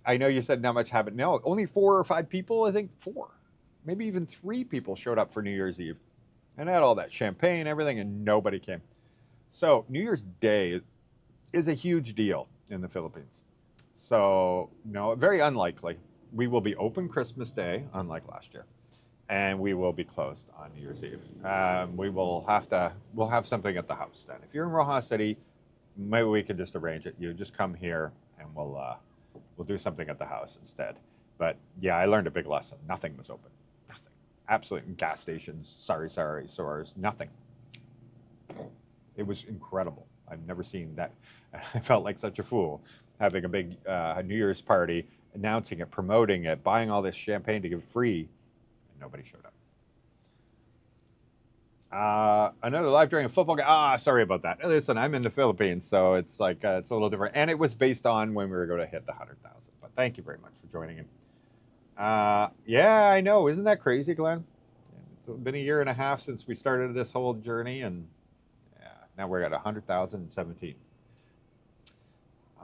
I know you said not much happened. No, only 4 or 5 people, I think 4. Maybe even 3 people showed up for New Year's Eve. And I had all that champagne, everything, and nobody came. So New Year's Day is a huge deal in the Philippines. So, no, very unlikely. We will be open Christmas Day, unlike last year. and we will be closed on New Year's Eve. We'll have something at the house then. If you're in Rojas City, maybe we could just arrange it. You just come here, and we'll do something at the house instead. But yeah, I learned a big lesson. Nothing was open. Nothing. Absolutely. Gas stations, stores, nothing. It was incredible. I've never seen that. I felt like such a fool having a big New Year's party, announcing it, promoting it, buying all this champagne to give free, and nobody showed up. Another live during a football game. Sorry about that. Listen, I'm in the Philippines, so it's like it's a little different. And it was based on when we were going to hit the 100,000. But thank you very much for joining in. Yeah, I know. Isn't that crazy, Glenn? It's been a year and a half since we started this whole journey, and yeah, now we're at 100,017.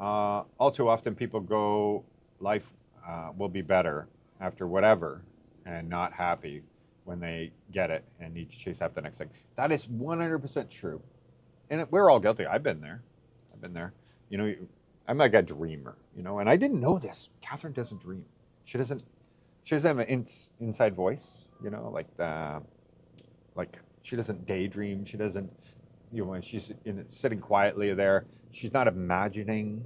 All too often, people go, life will be better after whatever, and not happy when they get it and need to chase after the next thing. That is 100% true. And we're all guilty. I've been there. You know, I'm like a dreamer, you know, and I didn't know this. Catherine doesn't dream. She doesn't have an inside voice, you know, like she doesn't daydream. She doesn't, you know, when she's sitting quietly there, she's not imagining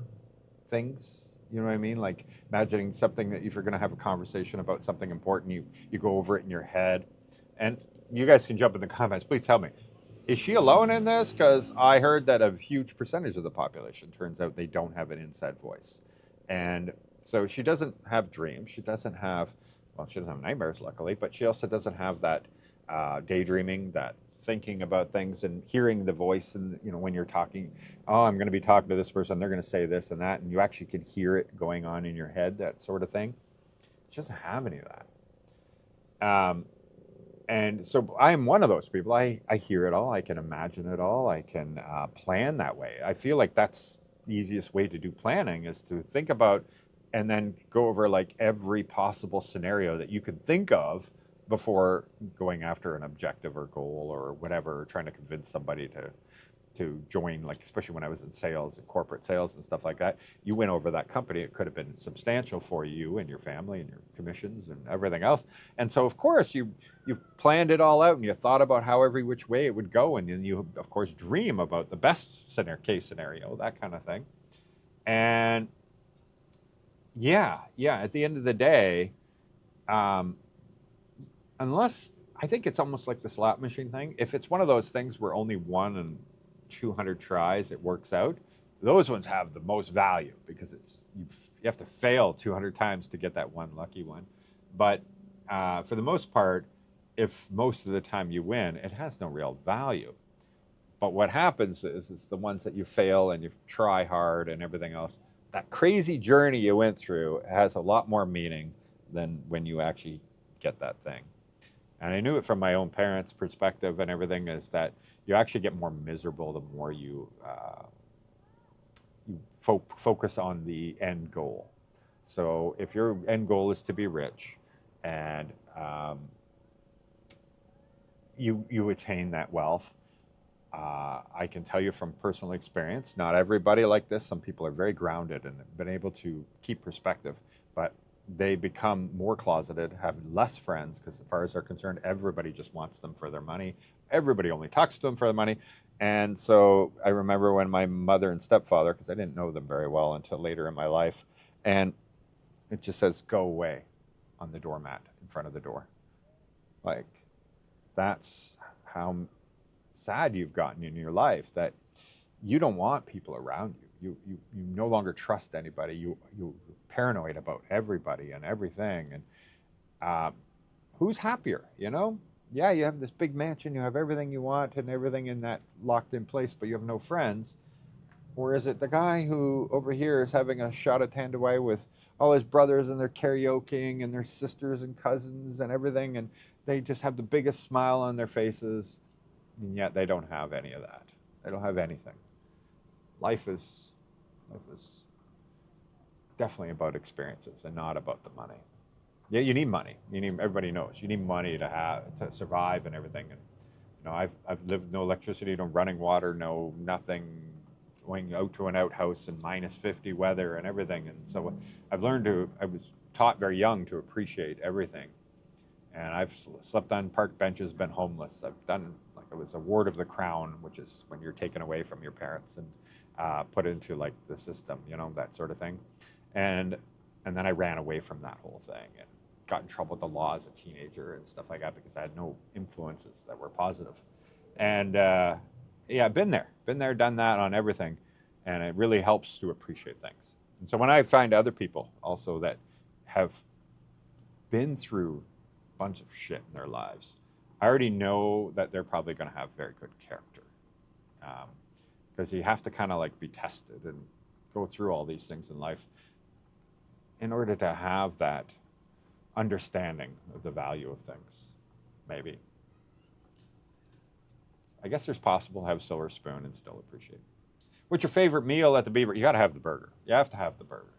things. You know what I mean? Like imagining something that if you're going to have a conversation about something important, you go over it in your head. And you guys can jump in the comments. Please tell me, is she alone in this? Because I heard that a huge percentage of the population turns out they don't have an inside voice. And so she doesn't have dreams. She doesn't have nightmares, luckily, but she also doesn't have that daydreaming, that thinking about things and hearing the voice. And, you know, when you're talking, oh, I'm going to be talking to this person, they're going to say this and that, and you actually can hear it going on in your head, that sort of thing. She doesn't have any of that. And so I am one of those people. I hear it all. I can imagine it all. I can plan that way. I feel like that's the easiest way to do planning, is to think about and then go over like every possible scenario that you can think of before going after an objective or goal or whatever, trying to convince somebody to join, like especially when I was in sales and corporate sales and stuff like that. You went over that company, it could have been substantial for you and your family and your commissions and everything else. And so of course you planned it all out and you thought about how every which way it would go, and then you of course dream about the best case scenario, that kind of thing. And yeah, at the end of the day, unless, I think it's almost like the slot machine thing. If it's one of those things where only 1 in 200 tries it works out, those ones have the most value, because you have to fail 200 times to get that one lucky one. But for the most part, if most of the time you win, it has no real value. But what happens is the ones that you fail and you try hard and everything else, that crazy journey you went through has a lot more meaning than when you actually get that thing. And I knew it from my own parents' perspective and everything, is that you actually get more miserable the more you focus on the end goal. So if your end goal is to be rich, and you attain that wealth, I can tell you from personal experience, not everybody like this. Some people are very grounded and have been able to keep perspective, but they become more closeted, have less friends, because as far as they're concerned, everybody just wants them for their money. Everybody only talks to them for their money. And so I remember when my mother and stepfather, because I didn't know them very well until later in my life, and it just says, "Go away," on the doormat in front of the door. Like, that's how sad you've gotten in your life, that you don't want people around you. You no longer trust anybody. You're paranoid about everybody and everything. And who's happier, you know? Yeah, you have this big mansion, you have everything you want and everything in that locked in place, but you have no friends. Or is it the guy who over here is having a shot at Tandaway with all his brothers, and they're karaokeing, and their sisters and cousins and everything, and they just have the biggest smile on their faces, and yet they don't have any of that. They don't have anything. Life is definitely about experiences and not about the money. Yeah, you need money. Everybody knows you need money to survive and everything. And you know, I've lived no electricity, no running water, no nothing, going out to an outhouse in minus 50 weather and everything. And so I was taught very young to appreciate everything. And I've slept on park benches, been homeless. I've done, like, it was a ward of the crown, which is when you're taken away from your parents and put into like the system, you know, that sort of thing. And and then I ran away from that whole thing and got in trouble with the law as a teenager and stuff like that because I had no influences that were positive. And yeah, been there, done that on everything, and it really helps to appreciate things. And so when I find other people also that have been through a bunch of shit in their lives, I already know that they're probably going to have very good character, because you have to kind of like be tested and go through all these things in life in order to have that understanding of the value of things. Maybe. I guess there's possible to have a silver spoon and still appreciate. What's your favorite meal at the Beaver? You got to have the burger. You have to have the burger.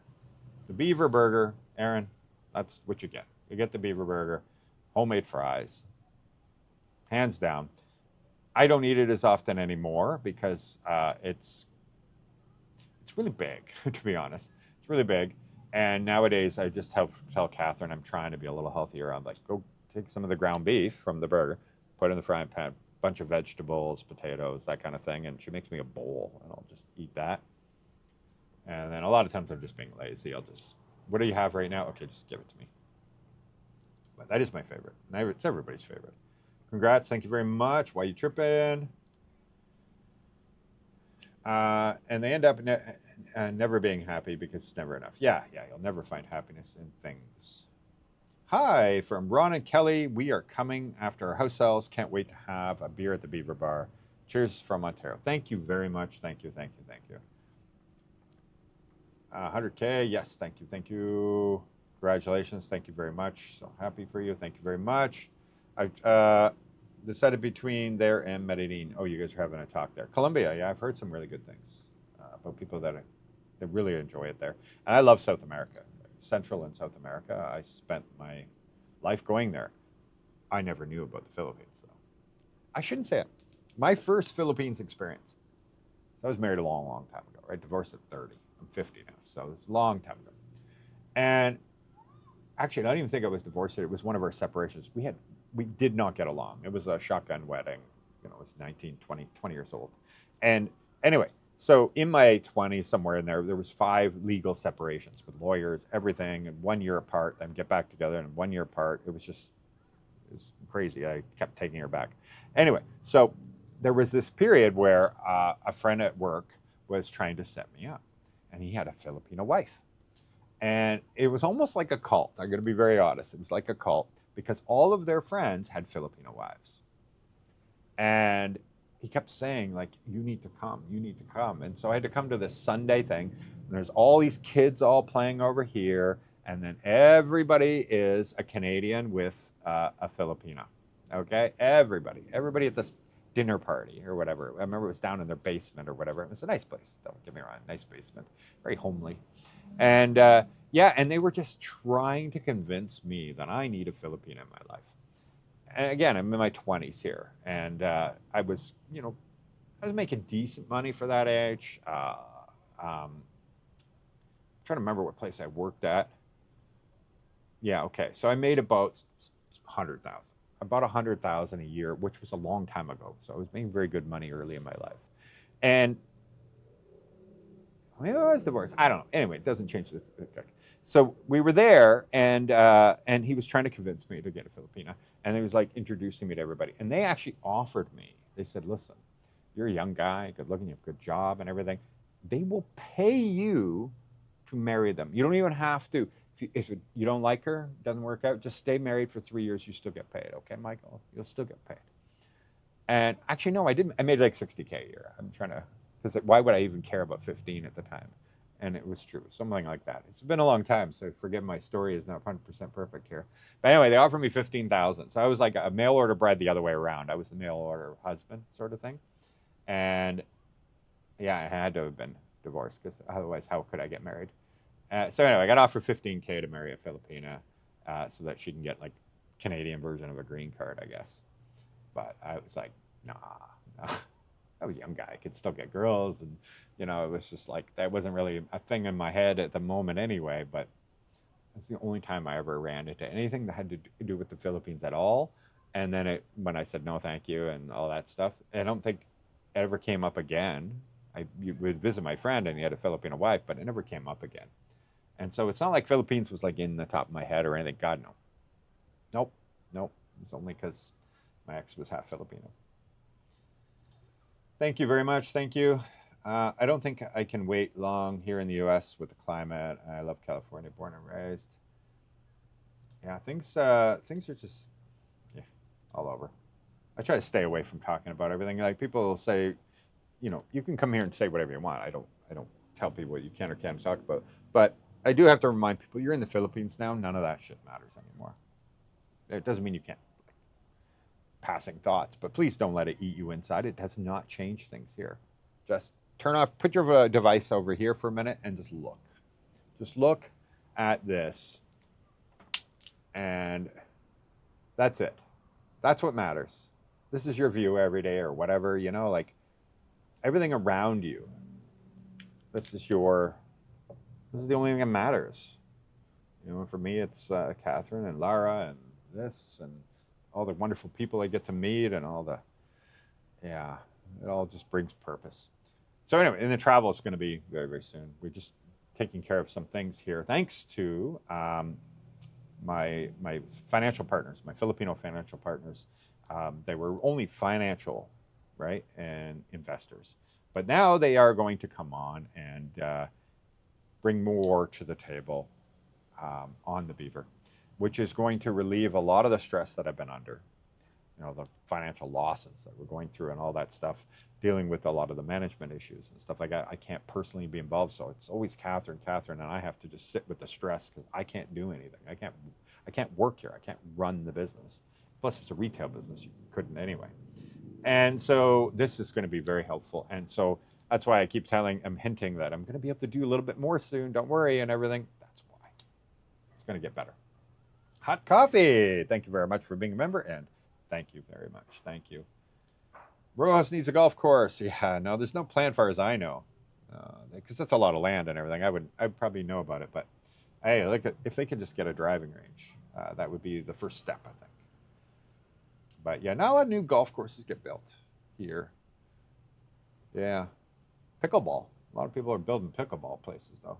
The Beaver Burger, Aaron, that's what you get. You get the Beaver Burger, homemade fries, hands down. I don't eat it as often anymore because it's really big, to be honest. It's really big. And nowadays, I just tell Catherine I'm trying to be a little healthier. I'm like, go take some of the ground beef from the burger, put it in the frying pan, bunch of vegetables, potatoes, that kind of thing. And she makes me a bowl, and I'll just eat that. And then a lot of times I'm just being lazy. I'll just, what do you have right now? Okay, just give it to me. But that is my favorite. And it's everybody's favorite. Congrats. Thank you very much. Why you tripping? And they end up never being happy because it's never enough. Yeah, you'll never find happiness in things. Hi, from Ron and Kelly. We are coming after our house sales. Can't wait to have a beer at the Beaver Bar. Cheers from Ontario. Thank you very much. Thank you. 100K. Yes, thank you. Congratulations. Thank you very much. So happy for you. Thank you very much. I've decided between there and Medellin. Oh, you guys are having a talk there. Colombia. Yeah, I've heard some really good things about people that really enjoy it there. And I love South America. Central and South America. I spent my life going there. I never knew about the Philippines, though. I shouldn't say it. My first Philippines experience. I was married a long, long time ago, right? Divorced at 30. I'm 50 now, so it's a long time ago. And actually, I don't even think I was divorced. It was one of our separations. We did not get along. It was a shotgun wedding. You know, I was 19, 20 years old. And anyway, so in my 20s, somewhere in there was 5 legal separations with lawyers, everything, and 1 year apart, then get back together, and 1 year apart. It was crazy. I kept taking her back. Anyway, so there was this period where a friend at work was trying to set me up, and he had a Filipino wife. And it was almost like a cult. I'm going to be very honest. It was like a cult because all of their friends had Filipino wives. And he kept saying, like, you need to come. And so I had to come to this Sunday thing. And there's all these kids all playing over here. And then everybody is a Canadian with a Filipina. Okay? Everybody at this dinner party or whatever. I remember it was down in their basement or whatever. It was a nice place. Don't get me wrong. Nice basement. Very homely. And and they were just trying to convince me that I need a Filipina in my life. And again, I'm in my 20s here, and I was making decent money for that age. I'm trying to remember what place I worked at. Yeah, okay. So I made about 100,000 a year, which was a long time ago. So I was making very good money early in my life, and maybe I was divorced. I don't know. Anyway, it doesn't change the. So we were there, and he was trying to convince me to get a Filipina, and he was like introducing me to everybody. And they actually offered me. They said, "Listen, you're a young guy, good looking, you have a good job, and everything. They will pay you to marry them. You don't even have to. If you don't like her, doesn't work out, just stay married for 3 years. You still get paid, okay, Michael? You'll still get paid." And actually, no, I didn't. I made like 60K a year. I'm trying to. Because why would I even care about 15 at the time? And it was true, something like that. It's been a long time, so forgive my story is not 100% perfect here. But anyway, they offered me 15,000. So I was like a mail order bride the other way around. I was the mail order husband sort of thing. And yeah, I had to have been divorced because otherwise how could I get married? So anyway, I got offered 15K to marry a Filipina so that she can get like Canadian version of a green card, I guess. But I was like, nah. I was a young guy. I could still get girls. And, it was just like, that wasn't really a thing in my head at the moment anyway. But That's the only time I ever ran into anything that had to do with the Philippines at all. And then when I said no, thank you, and all that stuff, I don't think it ever came up again. I would visit my friend, and he had a Filipino wife, but it never came up again. And so it's not like Philippines was like in the top of my head or anything. God, no. Nope. Nope. It's only because my ex was half Filipino. Thank you very much. Thank you. I don't think I can wait long here in the U.S. with the climate. I love California, born and raised. Yeah, things are just all over. I try to stay away from talking about everything. Like people say, you can come here and say whatever you want. I don't tell people what you can or can't talk about. But I do have to remind people, you're in the Philippines now. None of that shit matters anymore. It doesn't mean you can't passing thoughts, but please don't let it eat you inside. It does not change things here. Just turn off, put your device over here for a minute and just look. Just look at this. And that's it. That's what matters. This is your view every day or whatever, like everything around you. This is the only thing that matters. For me, it's Catherine and Lara and this and all the wonderful people I get to meet and it all just brings purpose. So anyway, in the travel, it's going to be very, very soon. We're just taking care of some things here, thanks to my financial partners, my Filipino financial partners. They were only financial, right, and investors. But now they are going to come on and bring more to the table on the Beaver, which is going to relieve a lot of the stress that I've been under. The financial losses that we're going through and all that stuff, dealing with a lot of the management issues and stuff like that. I can't personally be involved, so it's always Catherine, and I have to just sit with the stress because I can't do anything. I can't work here. I can't run the business. Plus, it's a retail business. You couldn't anyway. And so this is going to be very helpful. And so that's why I'm hinting that I'm going to be able to do a little bit more soon. Don't worry and everything. That's why. It's going to get better. Hot coffee. Thank you very much for being a member, and thank you very much. Thank you. Rojas needs a golf course. Yeah, no, there's no plan far as I know, because that's a lot of land and everything. I'd probably know about it, but hey, look if they could just get a driving range, that would be the first step, I think. But yeah, not a lot of new golf courses get built here. Yeah, pickleball. A lot of people are building pickleball places though.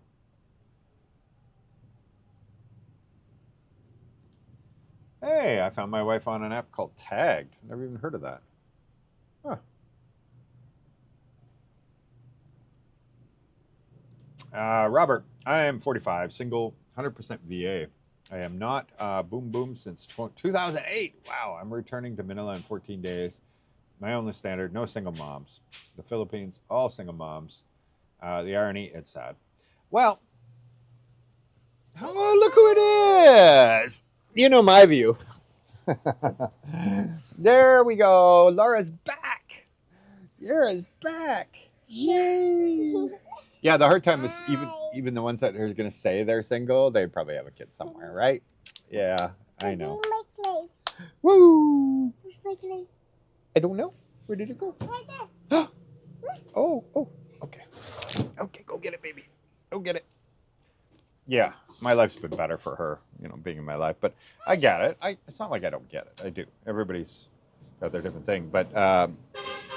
Hey, I found my wife on an app called Tagged. Never even heard of that. Huh. Robert, I am 45, single, 100% VA. I am not boom boom since 2008. Wow, I'm returning to Manila in 14 days. My only standard, no single moms. The Philippines, all single moms. The irony, it's sad. Well, oh, look who it is. You know my view. There we go. Laura's back. Laura's back. Yay. Yeah, the hard time is even the ones that are going to say they're single, they probably have a kid somewhere, right? Yeah, I know. Woo! Where's my clay? I don't know. Where did it go? Right there. Oh, okay. Okay, go get it, baby. Go get it. Yeah, my life's been better for her, being in my life. But I get it. It's not like I don't get it. I do. Everybody's got their different thing. But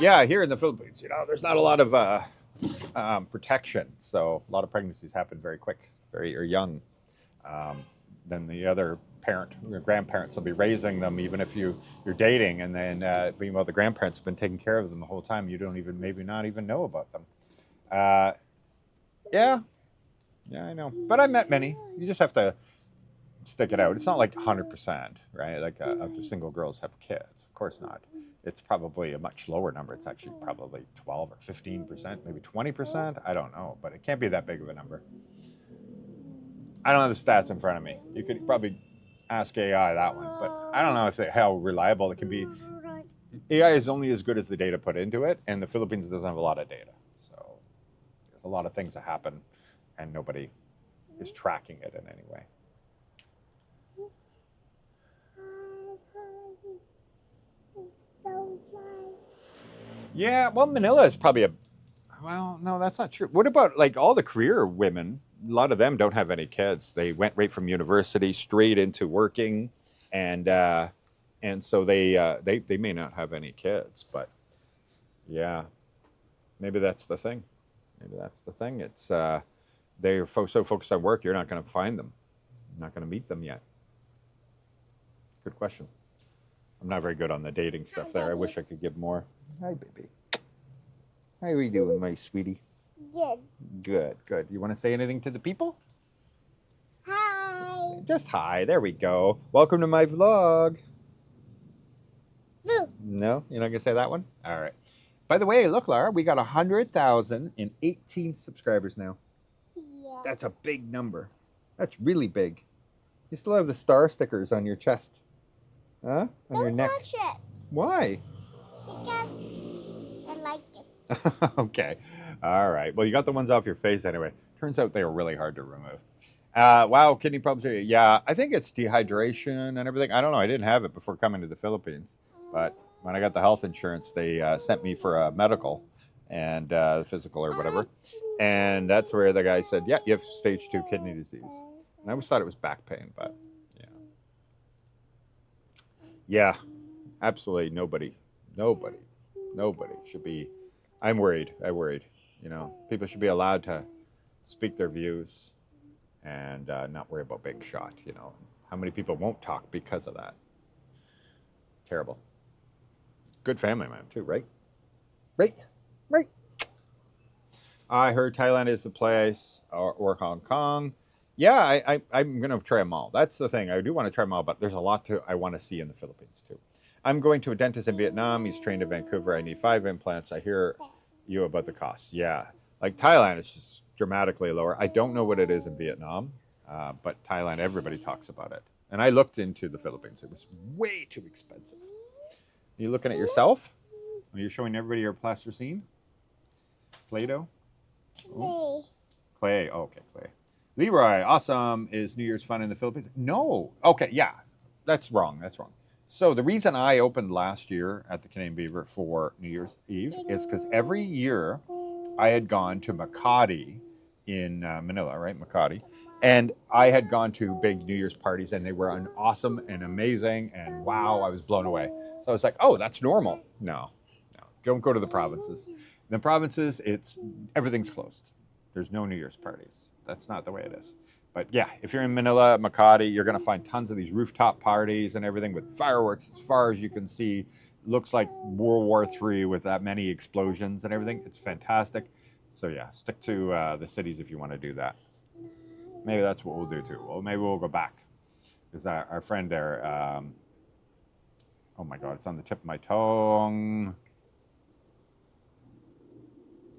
yeah, here in the Philippines, there's not a lot of protection. So a lot of pregnancies happen very quick, very young. Then the other parent, your grandparents will be raising them, even if you're dating. And then meanwhile, the grandparents have been taking care of them the whole time. You don't maybe not even know about them. Yeah. Yeah, I know. But I met many. You just have to stick it out. It's not like 100%, right? Like of the single girls have kids. Of course not. It's probably a much lower number. It's actually probably 12 or 15%, maybe 20%. I don't know, but it can't be that big of a number. I don't have the stats in front of me. You could probably ask AI that one, but I don't know how reliable it can be. AI is only as good as the data put into it, and the Philippines doesn't have a lot of data. So there's a lot of things that happen, and nobody is tracking it in any way. Yeah, well, Manila is probably well, no, that's not true. What about like all the career women? lot of them don't have any kids. They went right from university straight into working, and so they may not have any kids. But yeah, maybe that's the thing. Maybe that's the thing. It's they're so focused on work, you're not going to find them. You're not going to meet them yet. Good question. I'm not very good on the dating stuff there. I wish I could give more. Hi, baby. How are we doing, my sweetie? Good. Good, good. You want to say anything to the people? Hi. Just hi. There we go. Welcome to my vlog. Boo. No? You're not going to say that one? All right. By the way, look, Laura, we got 100,018 subscribers now. Yeah. That's a big number. That's really big. You still have the star stickers on your chest. Huh? On your Don't neck. touch it. Why? Because I like it. Okay. All right. Well, you got the ones off your face anyway. Turns out they were really hard to remove. Wow, kidney problems. Yeah, I think it's dehydration and everything. I don't know. I didn't have it before coming to the Philippines. But when I got the health insurance, they sent me for a medical and physical or whatever. And that's where the guy said, yeah, you have stage 2 kidney disease. And I always thought it was back pain, but yeah. Yeah, absolutely nobody should be. I'm worried. You know, people should be allowed to speak their views and not worry about being shot. You know, how many people won't talk because of that? Terrible. Good family man too, right? Right. I heard Thailand is the place, or Hong Kong. Yeah, I'm going to try them all. That's the thing. I do want to try them all, but there's a lot I want to see in the Philippines too. I'm going to a dentist in Vietnam. He's trained in Vancouver. I need 5 implants. I hear you about the costs. Yeah, like Thailand is just dramatically lower. I don't know what it is in Vietnam, but Thailand, everybody talks about it. And I looked into the Philippines. It was way too expensive. Are you looking at yourself? Are you showing everybody your plasticine? Play-Doh? Hey. Clay. Oh, okay, Clay. Leroy, awesome. Is New Year's fun in the Philippines? No. Okay, yeah. That's wrong. So the reason I opened last year at the Canadian Beaver for New Year's Eve is because every year I had gone to Makati in Manila, right? Makati. And I had gone to big New Year's parties and they were awesome and amazing. And wow, I was blown away. So I was like, oh, that's normal. No. Don't go to the provinces. In the provinces, everything's closed. There's no New Year's parties. That's not the way it is. But yeah, if you're in Manila, Makati, you're going to find tons of these rooftop parties and everything with fireworks as far as you can see. Looks like World War III with that many explosions and everything. It's fantastic. So yeah, stick to the cities if you want to do that. Maybe that's what we'll do too. Well, maybe we'll go back. Because our friend there, oh my God, it's on the tip of my tongue.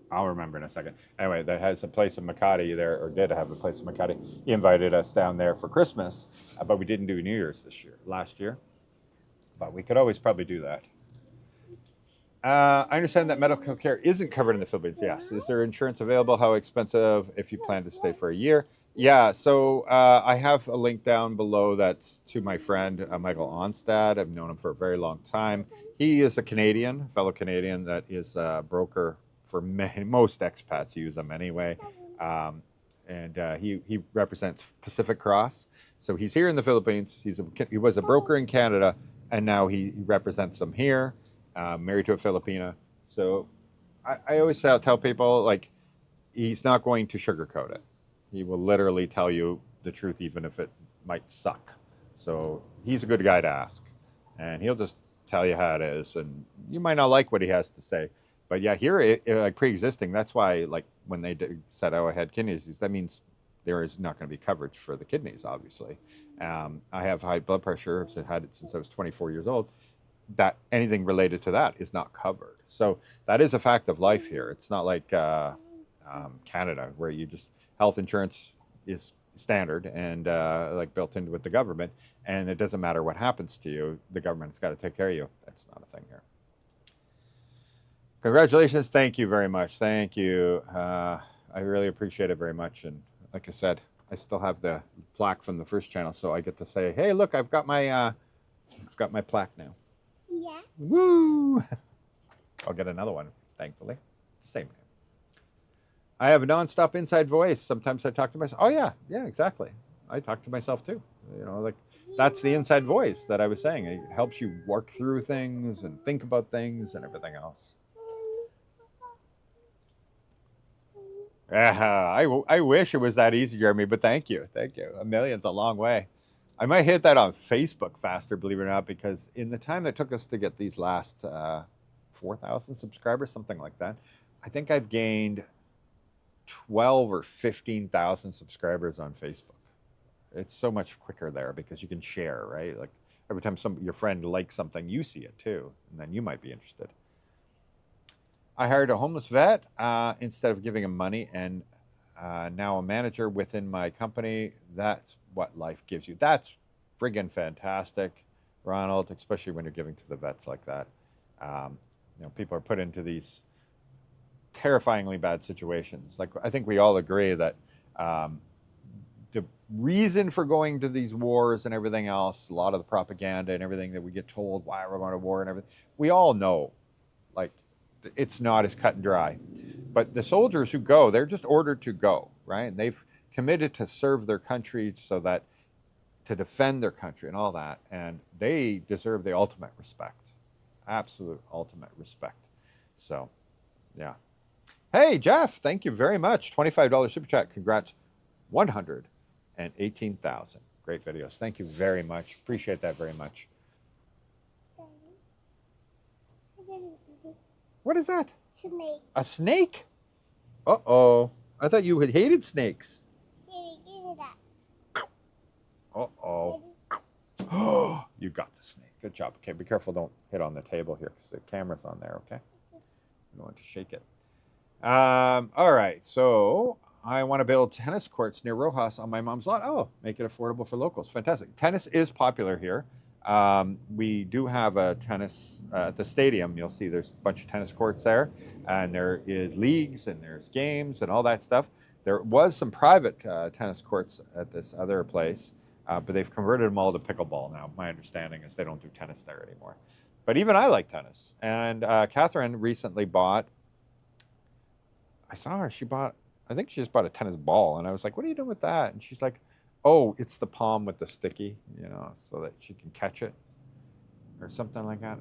I'll remember in a second. Anyway, that has a place in Makati there, or did have a place in Makati. He invited us down there for Christmas, but we didn't do New Year's last year. But we could always probably do that. I understand that medical care isn't covered in the Philippines. Yes. Is there insurance available? How expensive if you plan to stay for a year? Yeah, so I have a link down below that's to my friend, Michael Onstad. I've known him for a very long time. He is a fellow Canadian that is a broker for most expats use them anyway. He represents Pacific Cross. So he's here in the Philippines. He was a broker in Canada, and now he represents them here, married to a Filipina. So I always tell people, like, he's not going to sugarcoat it. He will literally tell you the truth, even if it might suck. So he's a good guy to ask. And he'll just tell you how it is. And you might not like what he has to say. But yeah, here, like pre-existing, that's why, like, when they said, oh, I had kidney disease, that means there is not going to be coverage for the kidneys, obviously. I have high blood pressure. I've had it since I was 24 years old. That anything related to that is not covered. So that is a fact of life here. It's not like Canada, where health insurance is standard and like built into with the government, and it doesn't matter what happens to you, the government's got to take care of you. That's not a thing here. Congratulations. Thank you very much. Thank you. I really appreciate it very much. And like I said, I still have the plaque from the first channel, so I get to say, hey, look, I've got my plaque now. Yeah. Woo! I'll get another one, thankfully. Same name. I have a nonstop inside voice. Sometimes I talk to myself. Oh yeah, yeah, exactly. I talk to myself too. You know, like that's the inside voice that I was saying. It helps you work through things and think about things and everything else. Yeah, I wish it was that easy, Jeremy, but thank you. Thank you. A million's a long way. I might hit that on Facebook faster, believe it or not, because in the time that took us to get these last 4,000 subscribers, something like that, I think I've gained 12 or 15,000 subscribers on Facebook. It's so much quicker there because you can share, right? Like every time your friend likes something, you see it too, and then you might be interested. I hired a homeless vet instead of giving him money, and now a manager within my company. That's what life gives you. That's friggin' fantastic, Ronald, especially when you're giving to the vets like that. People are put into these terrifyingly bad situations. Like, I think we all agree that the reason for going to these wars and everything else, a lot of the propaganda and everything that we get told why we're going to war and everything, we all know, like, it's not as cut and dry. But the soldiers who go, they're just ordered to go, right? And they've committed to serve their country so that to defend their country and all that. And they deserve the ultimate respect, absolute ultimate respect. So, yeah. Hey, Jeff, thank you very much. $25 super chat. Congrats. 118,000. Great videos. Thank you very much. Appreciate that very much. What is that? Snake. A snake? Uh-oh. I thought you had hated snakes. Give me that. Uh-oh. Oh, you got the snake. Good job. Okay, be careful. Don't hit on the table here because the camera's on there, okay? You don't want to shake it. All right. So I want to build tennis courts near Rojas on my mom's lot. Oh, make it affordable for locals. Fantastic. Tennis is popular here. We do have a tennis at the stadium. You'll see there's a bunch of tennis courts there, and there is leagues and there's games and all that stuff. There was some private tennis courts at this other place, but they've converted them all to pickleball now. My understanding is they don't do tennis there anymore. But even I like tennis. And Catherine recently bought, I saw her, I think she just bought a tennis ball. And I was like, what are you doing with that? And she's like, oh, it's the palm with the sticky, so that she can catch it or something like that.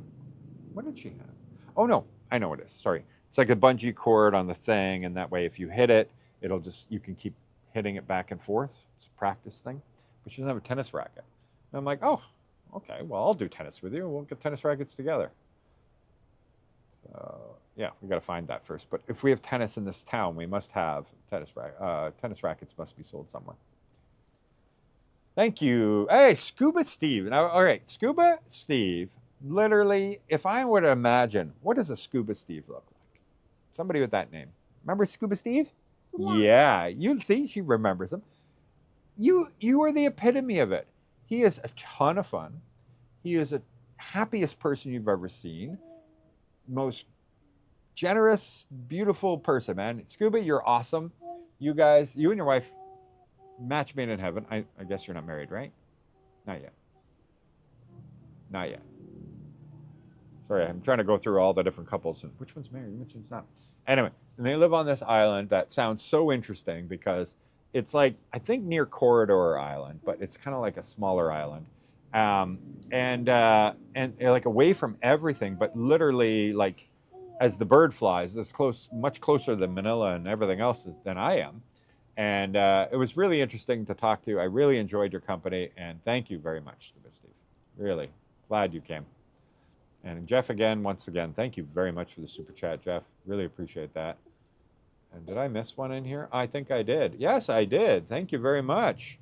What did she have? Oh, no, I know what it is. Sorry. It's like a bungee cord on the thing. And that way, if you hit it, you can keep hitting it back and forth. It's a practice thing. But she doesn't have a tennis racket. And I'm like, oh, okay, well, I'll do tennis with you. We'll get tennis rackets together. So, yeah, we got to find that first. But if we have tennis in this town, we must have tennis rackets must be sold somewhere. Thank you. Hey, Scuba Steve. Now, all right, Scuba Steve. Literally, if I were to imagine, what does a Scuba Steve look like? Somebody with that name. Remember Scuba Steve? Yeah. You see, she remembers him. You are the epitome of it. He is a ton of fun. He is the happiest person you've ever seen. Most generous, beautiful person, man. Scuba, you're awesome. You guys, you and your wife, match made in heaven. I guess you're not married, right? Not yet. Not yet. Sorry, I'm trying to go through all the different couples and which one's married, which one's not. Anyway, and they live on this island that sounds so interesting because it's like, I think near Corridor Island, but it's kind of like a smaller island. And like away from everything, but literally like as the bird flies, it's much closer than Manila and everything else than I am. And it was really interesting to talk to you. I really enjoyed your company, and thank you very much, Steve. Really glad you came. And Jeff, once again, thank you very much for the super chat, Jeff. Really appreciate that. And did I miss one in here? I think I did. Yes, I did. Thank you very much.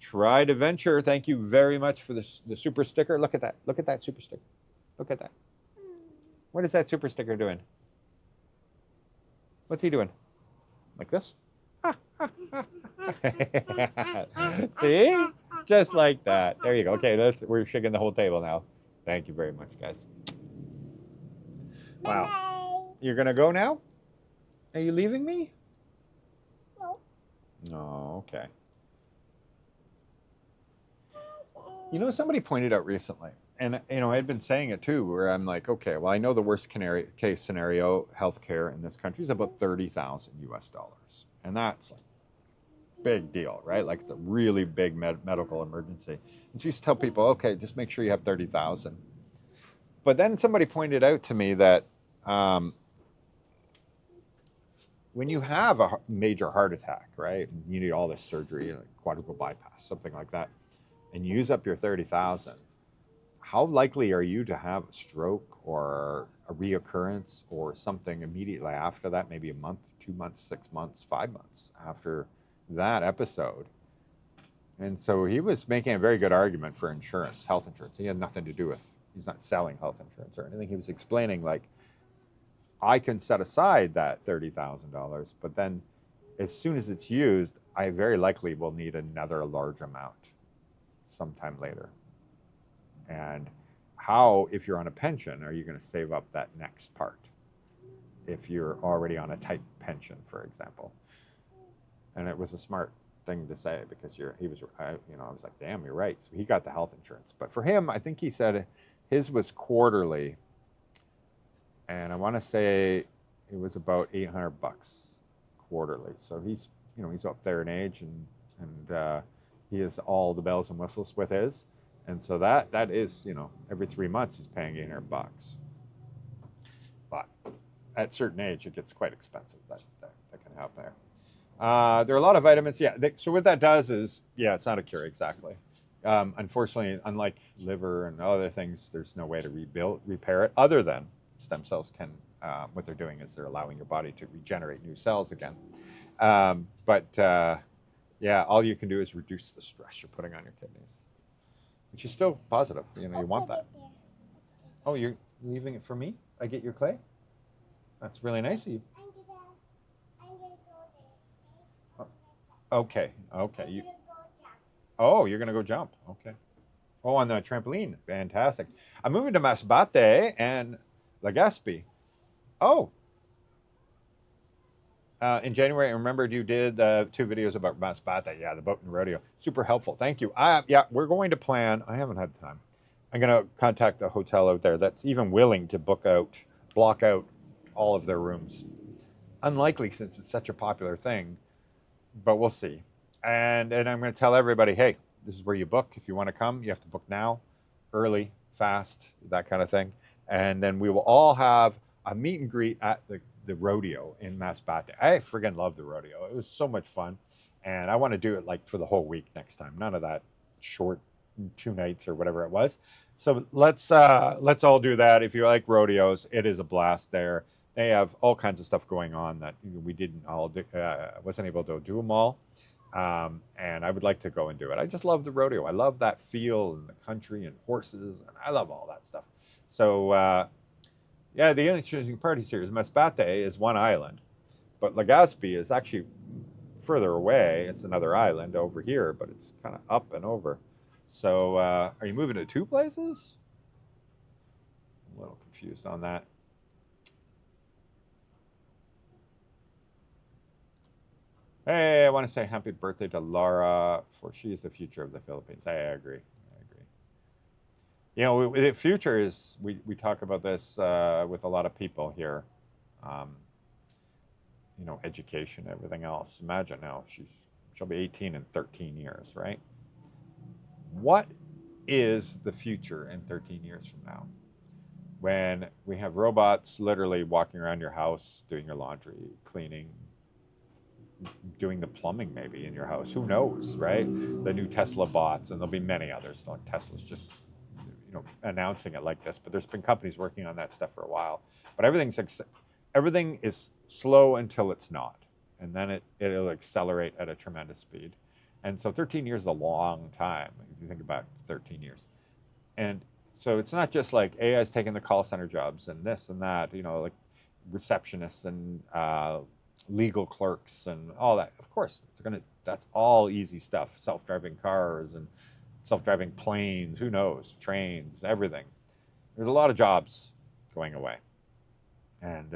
Try to venture. Thank you very much for the super sticker. Look at that. Look at that super sticker. Look at that. What is that super sticker doing? What's he doing? Like this? See? Just like that. There you go. Okay, we're shaking the whole table now. Thank you very much, guys. Wow. Bye-bye. You're going to go now? Are you leaving me? No. No, okay. Somebody pointed out recently, and I'd been saying it too, where I'm like, okay, well, I know the worst case scenario, healthcare in this country is about 30,000 US dollars, and that's like big deal, right? Like it's a really big medical emergency. And she used to tell people, okay, just make sure you have 30,000. But then somebody pointed out to me that um, when you have a major heart attack, right, and you need all this surgery, like quadruple bypass, something like that, and you use up your 30,000, how likely are you to have a stroke or a reoccurrence or something immediately after that, maybe a month, 2 months, 6 months, 5 months after that episode? And so he was making a very good argument for insurance, health insurance. He had nothing to do with, he's not selling health insurance or anything. He was explaining, like, I can set aside that $30,000, but then as soon as it's used, I very likely will need another large amount sometime later. And how, if you're on a pension, are you going to save up that next part? If you're already on a tight pension, for example. And it was a smart thing to say because I was like, damn, you're right. So he got the health insurance. But for him, I think he said his was quarterly. And I want to say it was about $800 quarterly. So he's up there in age, and he has all the bells and whistles with his. And so that is, every 3 months he's paying $800. But at a certain age, it gets quite expensive. That can happen there. There are a lot of vitamins. Yeah. So what that does is, yeah, it's not a cure exactly. Unfortunately, unlike liver and other things, there's no way to repair it other than stem cells can. What they're doing is they're allowing your body to regenerate new cells again. Yeah, all you can do is reduce the stress you're putting on your kidneys, which is still positive. You want that. Oh, you're leaving it for me? I get your clay? That's really nice of you. I'm gonna go there. Okay. You're gonna go jump. Okay. Oh, on the trampoline. Fantastic. I'm moving to Masbate and Legazpi. Oh. In January, I remembered you did 2 videos about Masbate. Yeah, the boat and rodeo. Super helpful. Thank you. Yeah, we're going to plan. I haven't had time. I'm going to contact a hotel out there that's even willing to block out all of their rooms. Unlikely since it's such a popular thing, but we'll see. And I'm going to tell everybody, hey, this is where you book. If you want to come, you have to book now, early, fast, that kind of thing. And then we will all have a meet and greet at the rodeo in Masbate. I friggin' love the rodeo. It was so much fun. And I want to do it like for the whole week next time. None of that short 2 nights or whatever it was. So let's all do that. If you like rodeos, it is a blast there. They have all kinds of stuff going on that we didn't all wasn't able to do them all. And I would like to go and do it. I just love the rodeo. I love that feel and the country and horses, and I love all that stuff. So yeah, the interesting part here is Masbate is one island, but Legazpi is actually further away. It's another island over here, but it's kind of up and over. So are you moving to 2 places? I'm a little confused on that. Hey, I want to say happy birthday to Laura, for she is the future of the Philippines. I agree. The future is, we talk about this with a lot of people here. Education, everything else. Imagine now she'll be 18 in 13 years, right? What is the future in 13 years from now? When we have robots literally walking around your house, doing your laundry, cleaning, doing the plumbing maybe in your house. Who knows, right? The new Tesla bots, and there'll be many others. Like Tesla's just announcing it like this, but there's been companies working on that stuff for a while. But everything is slow until it's not, and then it'll accelerate at a tremendous speed. And so 13 years is a long time if you think about 13 years. And so it's not just like AI is taking the call center jobs and this and that, like receptionists and legal clerks and all that. Of course, that's all easy stuff. Self-driving cars and self-driving planes, who knows, trains, everything. There's a lot of jobs going away. And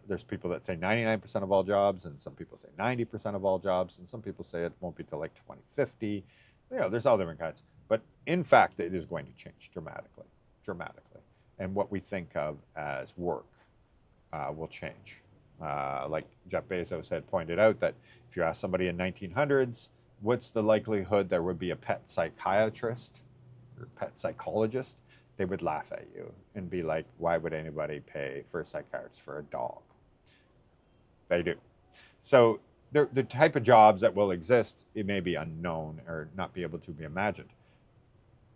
there's people that say 99% of all jobs, and some people say 90% of all jobs, and some people say it won't be till like 2050. There's all different kinds. But in fact, it is going to change dramatically. dramatically. And what we think of as work will change. Like Jeff Bezos had pointed out that if you ask somebody in 1900s, what's the likelihood there would be a pet psychiatrist or pet psychologist? They would laugh at you and be like, why would anybody pay for a psychiatrist for a dog? They do. So the type of jobs that will exist, it may be unknown or not be able to be imagined.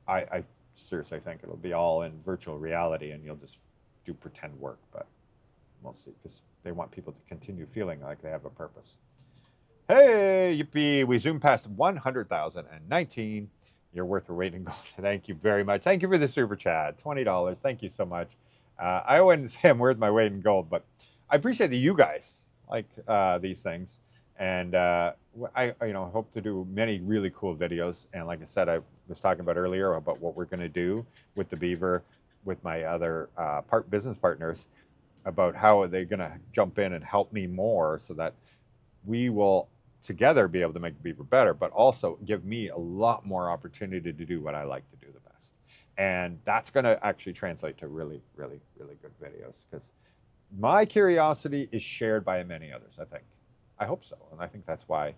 I seriously think it'll be all in virtual reality and you'll just do pretend work, but we'll see, because they want people to continue feeling like they have a purpose. Hey, yippee, we zoomed past 100,019. You're worth your weight in gold. Thank you very much. Thank you for the super chat, $20. Thank you so much. I wouldn't say I'm worth my weight in gold, but I appreciate that you guys like these things. And I hope to do many really cool videos. And like I said, I was talking about earlier about what we're going to do with the Beaver, with my other business partners, about how they're going to jump in and help me more so that we will together be able to make the Beaver better, but also give me a lot more opportunity to do what I like to do the best. And that's going to actually translate to really, really, really good videos, because my curiosity is shared by many others, I think. I hope so. And I think that's why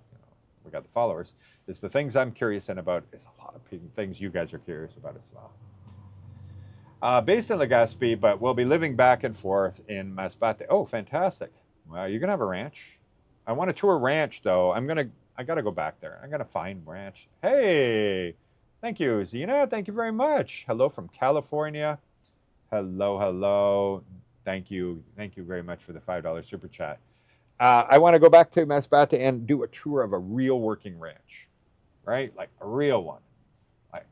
we got the followers. Is the things I'm curious in about is a lot of things you guys are curious about as well. Based in Legazpi, but we'll be living back and forth in Masbate. Oh, fantastic. Well, you're going to have a ranch. I want to tour a ranch, though. I got to go back there. I got to find ranch. Hey, thank you, Zena. Thank you very much. Hello from California. Hello, hello. Thank you. Thank you very much for the $5 super chat. I want to go back to Masbate and do a tour of a real working ranch, right? Like a real one. Like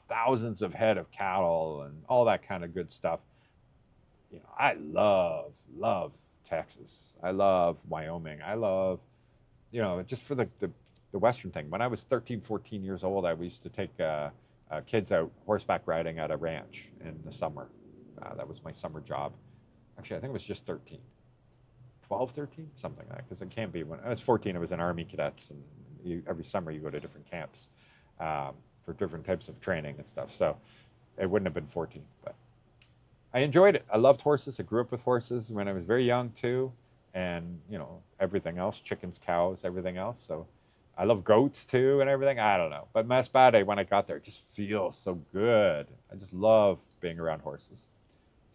thousands of head of cattle and all that kind of good stuff. I love Texas. I love Wyoming. I love, just for the Western thing. When I was 13, 14 years old, I used to take kids out horseback riding at a ranch in the summer. That was my summer job. Actually, I think it was just 13. 12, 13? Something like that, because it can't be. When I was 14, I was in Army cadets, and every summer you go to different camps for different types of training and stuff. So it wouldn't have been 14, but I enjoyed it. I loved horses. I grew up with horses when I was very young too, and everything else, chickens, cows, everything else. So I love goats too and everything. I don't know, but Masbate, when I got there, it just feels so good. I just love being around horses.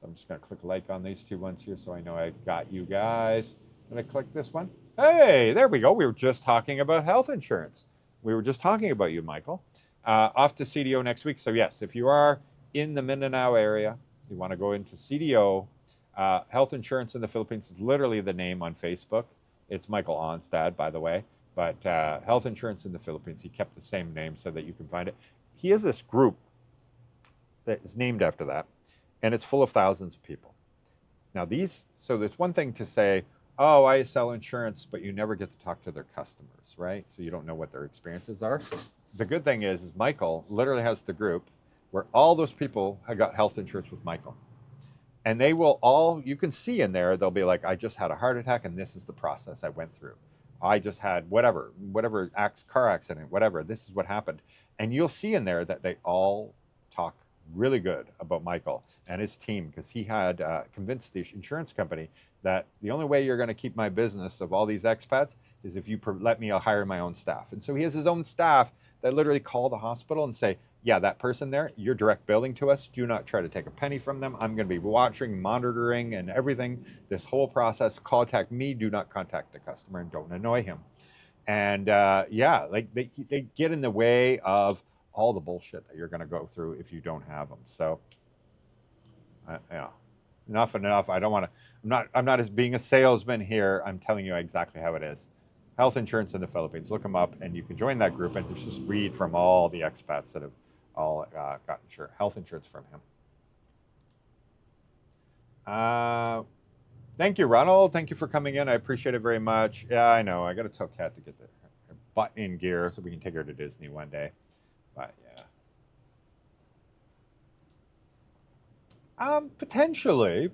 So I'm just going to click like on these two ones here so I know I got you guys. I'm going to click this one. Hey, there we go. We were just talking about health insurance. We were just talking about you, Michael. Off to CDO next week. So yes, if you are in the Mindanao area, you want to go into CDO. Health insurance in the Philippines is literally the name on Facebook. It's Michael Onstad, by the way. But health insurance in the Philippines, he kept the same name so that you can find it. He has this group that is named after that, and it's full of thousands of people. Now so there's one thing to say, oh, I sell insurance, but you never get to talk to their customers, right? So you don't know what their experiences are. The good thing is Michael literally has the group where all those people have got health insurance with Michael. And they will all, you can see in there, they'll be like, I just had a heart attack and this is the process I went through. I just had whatever car accident, whatever, this is what happened. And you'll see in there that they all talk really good about Michael and his team, because he had convinced the insurance company that the only way you're going to keep my business of all these expats is if you let me hire my own staff. And so he has his own staff that literally call the hospital and say, yeah, that person there, you're direct billing to us. Do not try to take a penny from them. I'm going to be watching, monitoring, and everything. This whole process, contact me. Do not contact the customer and don't annoy him. And like they get in the way of all the bullshit that you're going to go through if you don't have them. So, enough. I don't want to. I'm not as being a salesman here. I'm telling you exactly how it is. Health insurance in the Philippines. Look them up, and you can join that group and just read from all the expats that have all got health insurance from him. Thank you, Ronald. Thank you for coming in. I appreciate it very much. Yeah, I know. I got to tell Kat to get her butt in gear so we can take her to Disney one day. But yeah. Potentially.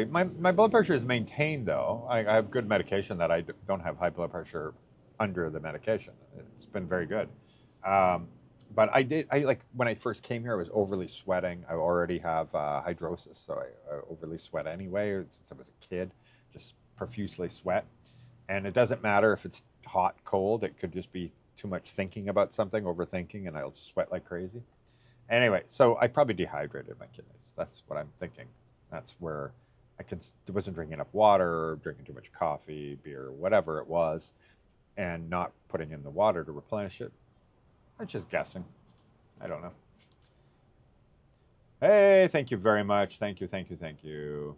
My blood pressure is maintained, though. I have good medication that I don't have high blood pressure under the medication. It's been very good. But I like when I first came here, I was overly sweating. I already have hydrosis, so I overly sweat anyway since I was a kid, just profusely sweat. And it doesn't matter if it's hot, cold. It could just be too much thinking about something, overthinking, and I'll sweat like crazy. Anyway, so I probably dehydrated my kidneys. That's what I'm thinking. That's where wasn't drinking enough water, drinking too much coffee, beer, whatever it was, and not putting in the water to replenish it. I'm just guessing. I don't know. Hey, thank you very much. Thank you, thank you, thank you.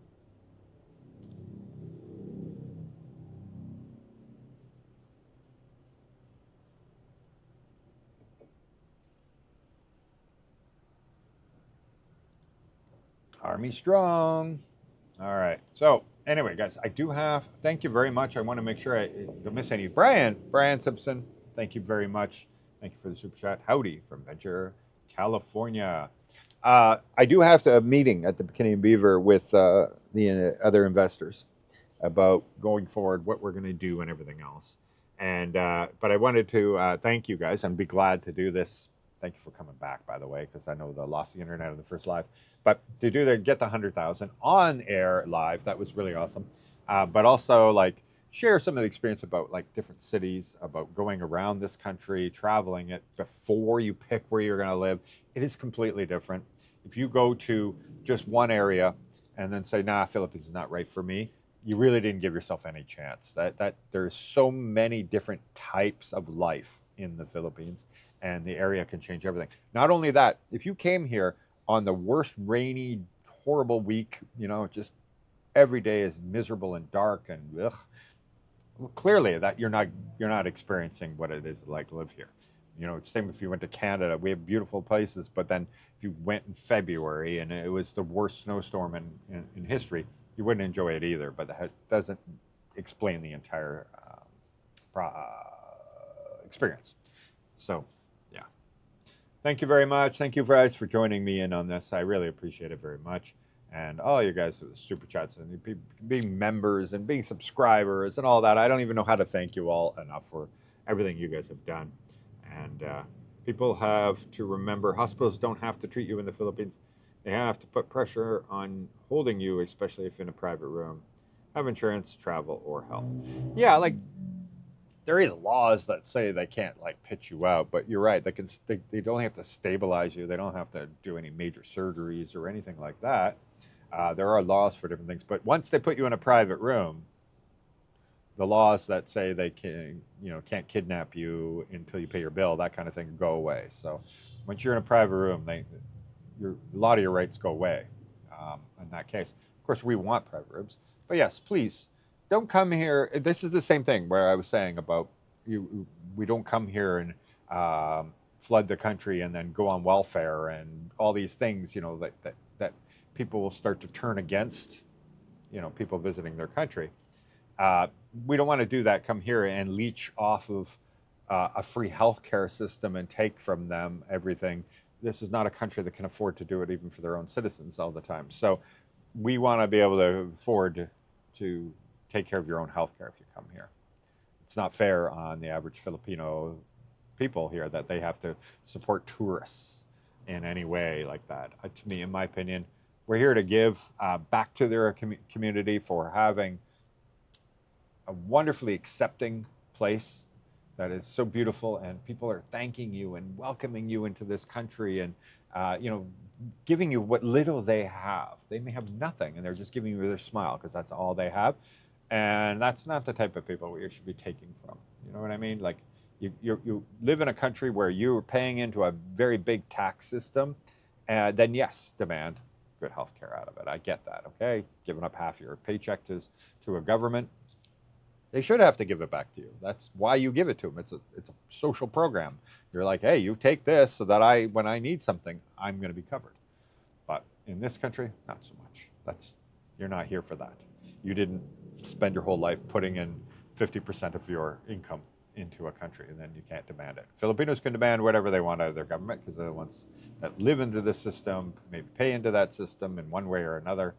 Army strong. All right. So anyway, guys, I do have. Thank you very much. I want to make sure I don't miss any. Brian Simpson. Thank you very much. Thank you for the super chat. Howdy from Venture, California. I do have a meeting at the Canadian Beaver with the other investors about going forward, what we're going to do, and everything else. And but I wanted to thank you guys and be glad to do this. Thank you for coming back, by the way, because I know the lost the internet in the first live. But to do get the 100,000 on air live, that was really awesome. But also like share some of the experience about like different cities, about going around this country, traveling it before you pick where you're going to live. It is completely different. If you go to just one area and then say, nah, Philippines is not right for me, you really didn't give yourself any chance. That there's so many different types of life in the Philippines, and the area can change everything. Not only that, if you came here on the worst rainy, horrible week, just every day is miserable and dark and ugh, well, clearly that you're not experiencing what it is like to live here. Same if you went to Canada. We have beautiful places, but then if you went in February and it was the worst snowstorm in history, you wouldn't enjoy it either. But that doesn't explain the entire experience. So, yeah. Thank you very much. Thank you guys for joining me in on this. I really appreciate it very much. And all you guys with the super chats and being members and being subscribers and all that. I don't even know how to thank you all enough for everything you guys have done. And people have to remember hospitals don't have to treat you in the Philippines. They have to put pressure on holding you, especially if in a private room. Have insurance, travel, or health. Yeah, like there is laws that say they can't like pitch you out, but you're right. They don't have to stabilize you. They don't have to do any major surgeries or anything like that. There are laws for different things, but once they put you in a private room, the laws that say they can't kidnap you until you pay your bill, that kind of thing, go away. So once you're in a private room, a lot of your rights go away. In that case, of course, we want private rooms, but yes, please don't come here. This is the same thing where I was saying about you. We don't come here and flood the country and then go on welfare and all these things. That people will start to turn against. People visiting their country. We don't want to do that. Come here and leech off of a free healthcare system and take from them everything. This is not a country that can afford to do it even for their own citizens all the time. So we want to be able to afford to take care of your own healthcare if you come here. It's not fair on the average Filipino people here that they have to support tourists in any way like that. To me, in my opinion, we're here to give back to their community for having a wonderfully accepting place that is so beautiful, and people are thanking you and welcoming you into this country, and giving you what little they have. They may have nothing, and they're just giving you their smile because that's all they have, and that's not the type of people we should be taking from. You know what I mean? Like you live in a country where you're paying into a very big tax system, and then yes, demand good health care out of it. I get that. Okay, giving up half your paycheck to a government. They should have to give it back to you. That's why you give it to them. It's a social program. You're like, hey, you take this so that when I need something, I'm going to be covered. But in this country, not so much. You're not here for that. You didn't spend your whole life putting in 50% of your income into a country, and then you can't demand it. Filipinos can demand whatever they want out of their government because they're the ones that live into the system, maybe pay into that system in one way or another.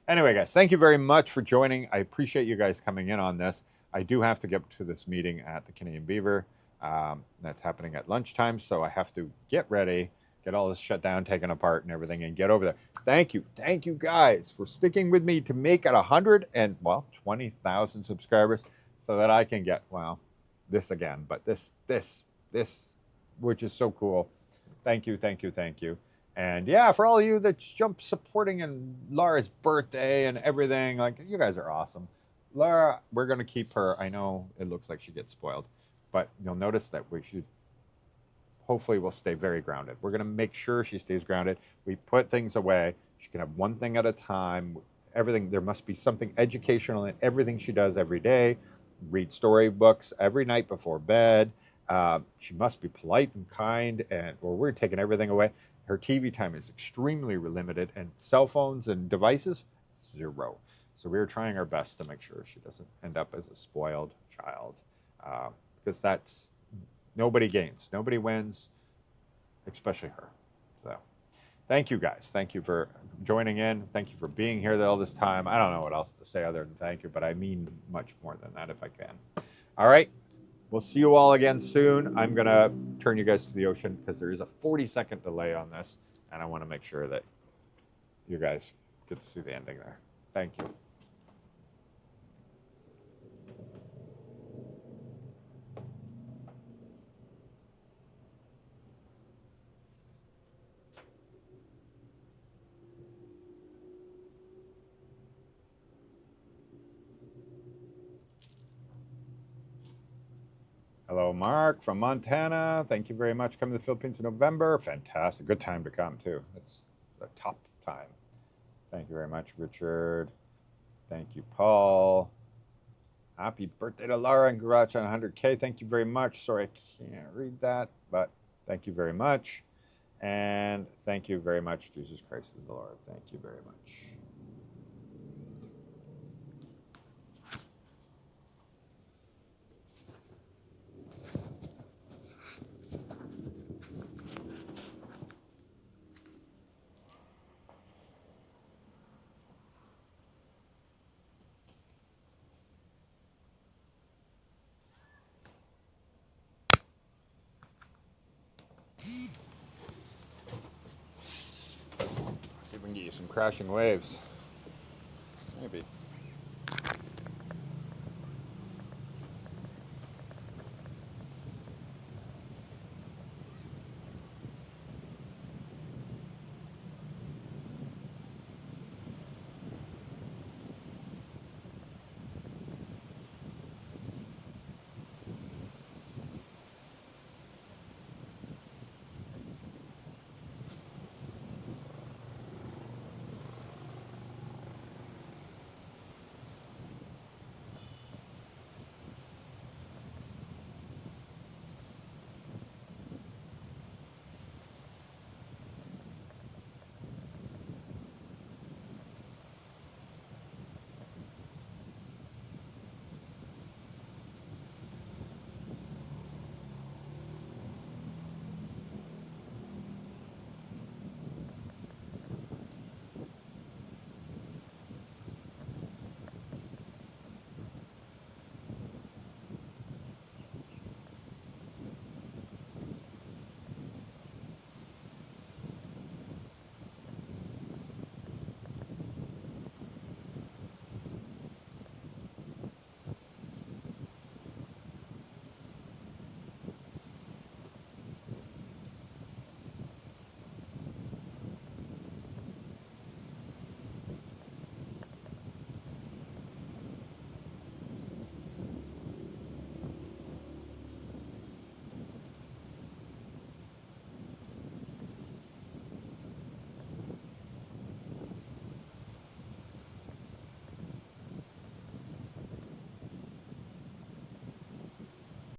Anyway, guys, thank you very much for joining. I appreciate you guys coming in on this. I do have to get to this meeting at the Canadian Beaver. That's happening at lunchtime, so I have to get ready, get all this shut down, taken apart, and everything, and get over there. Thank you guys for sticking with me to make it 20,000 subscribers, so that I can get this again, but this, which is so cool. Thank you. And yeah, for all of you that jump supporting and Laura's birthday and everything, like, you guys are awesome. Laura, we're going to keep her. I know it looks like she gets spoiled, but you'll notice that hopefully we'll stay very grounded. We're going to make sure she stays grounded. We put things away. She can have one thing at a time. Everything, there must be something educational in everything she does every day. Read storybooks every night before bed. She must be polite and kind, or we're taking everything away. Her TV time is extremely limited, and cell phones and devices, 0. So we're trying our best to make sure she doesn't end up as a spoiled child, because that's, nobody gains, nobody wins, especially her. So thank you guys. Thank you for joining in. Thank you for being here all this time. I don't know what else to say other than thank you, but I mean much more than that if I can. All right. We'll see you all again soon. I'm going to turn you guys to the ocean because there is a 40-second delay on this, and I want to make sure that you guys get to see the ending there. Thank you. Hello, Mark from Montana. Thank you very much. Coming to the Philippines in November. Fantastic. Good time to come, too. It's the top time. Thank you very much, Richard. Thank you, Paul. Happy birthday to Laura and Garage on 100K. Thank you very much. Sorry, I can't read that, but thank you very much. And thank you very much, Jesus Christ is the Lord. Thank you very much. See if we can get you some crashing waves. Maybe.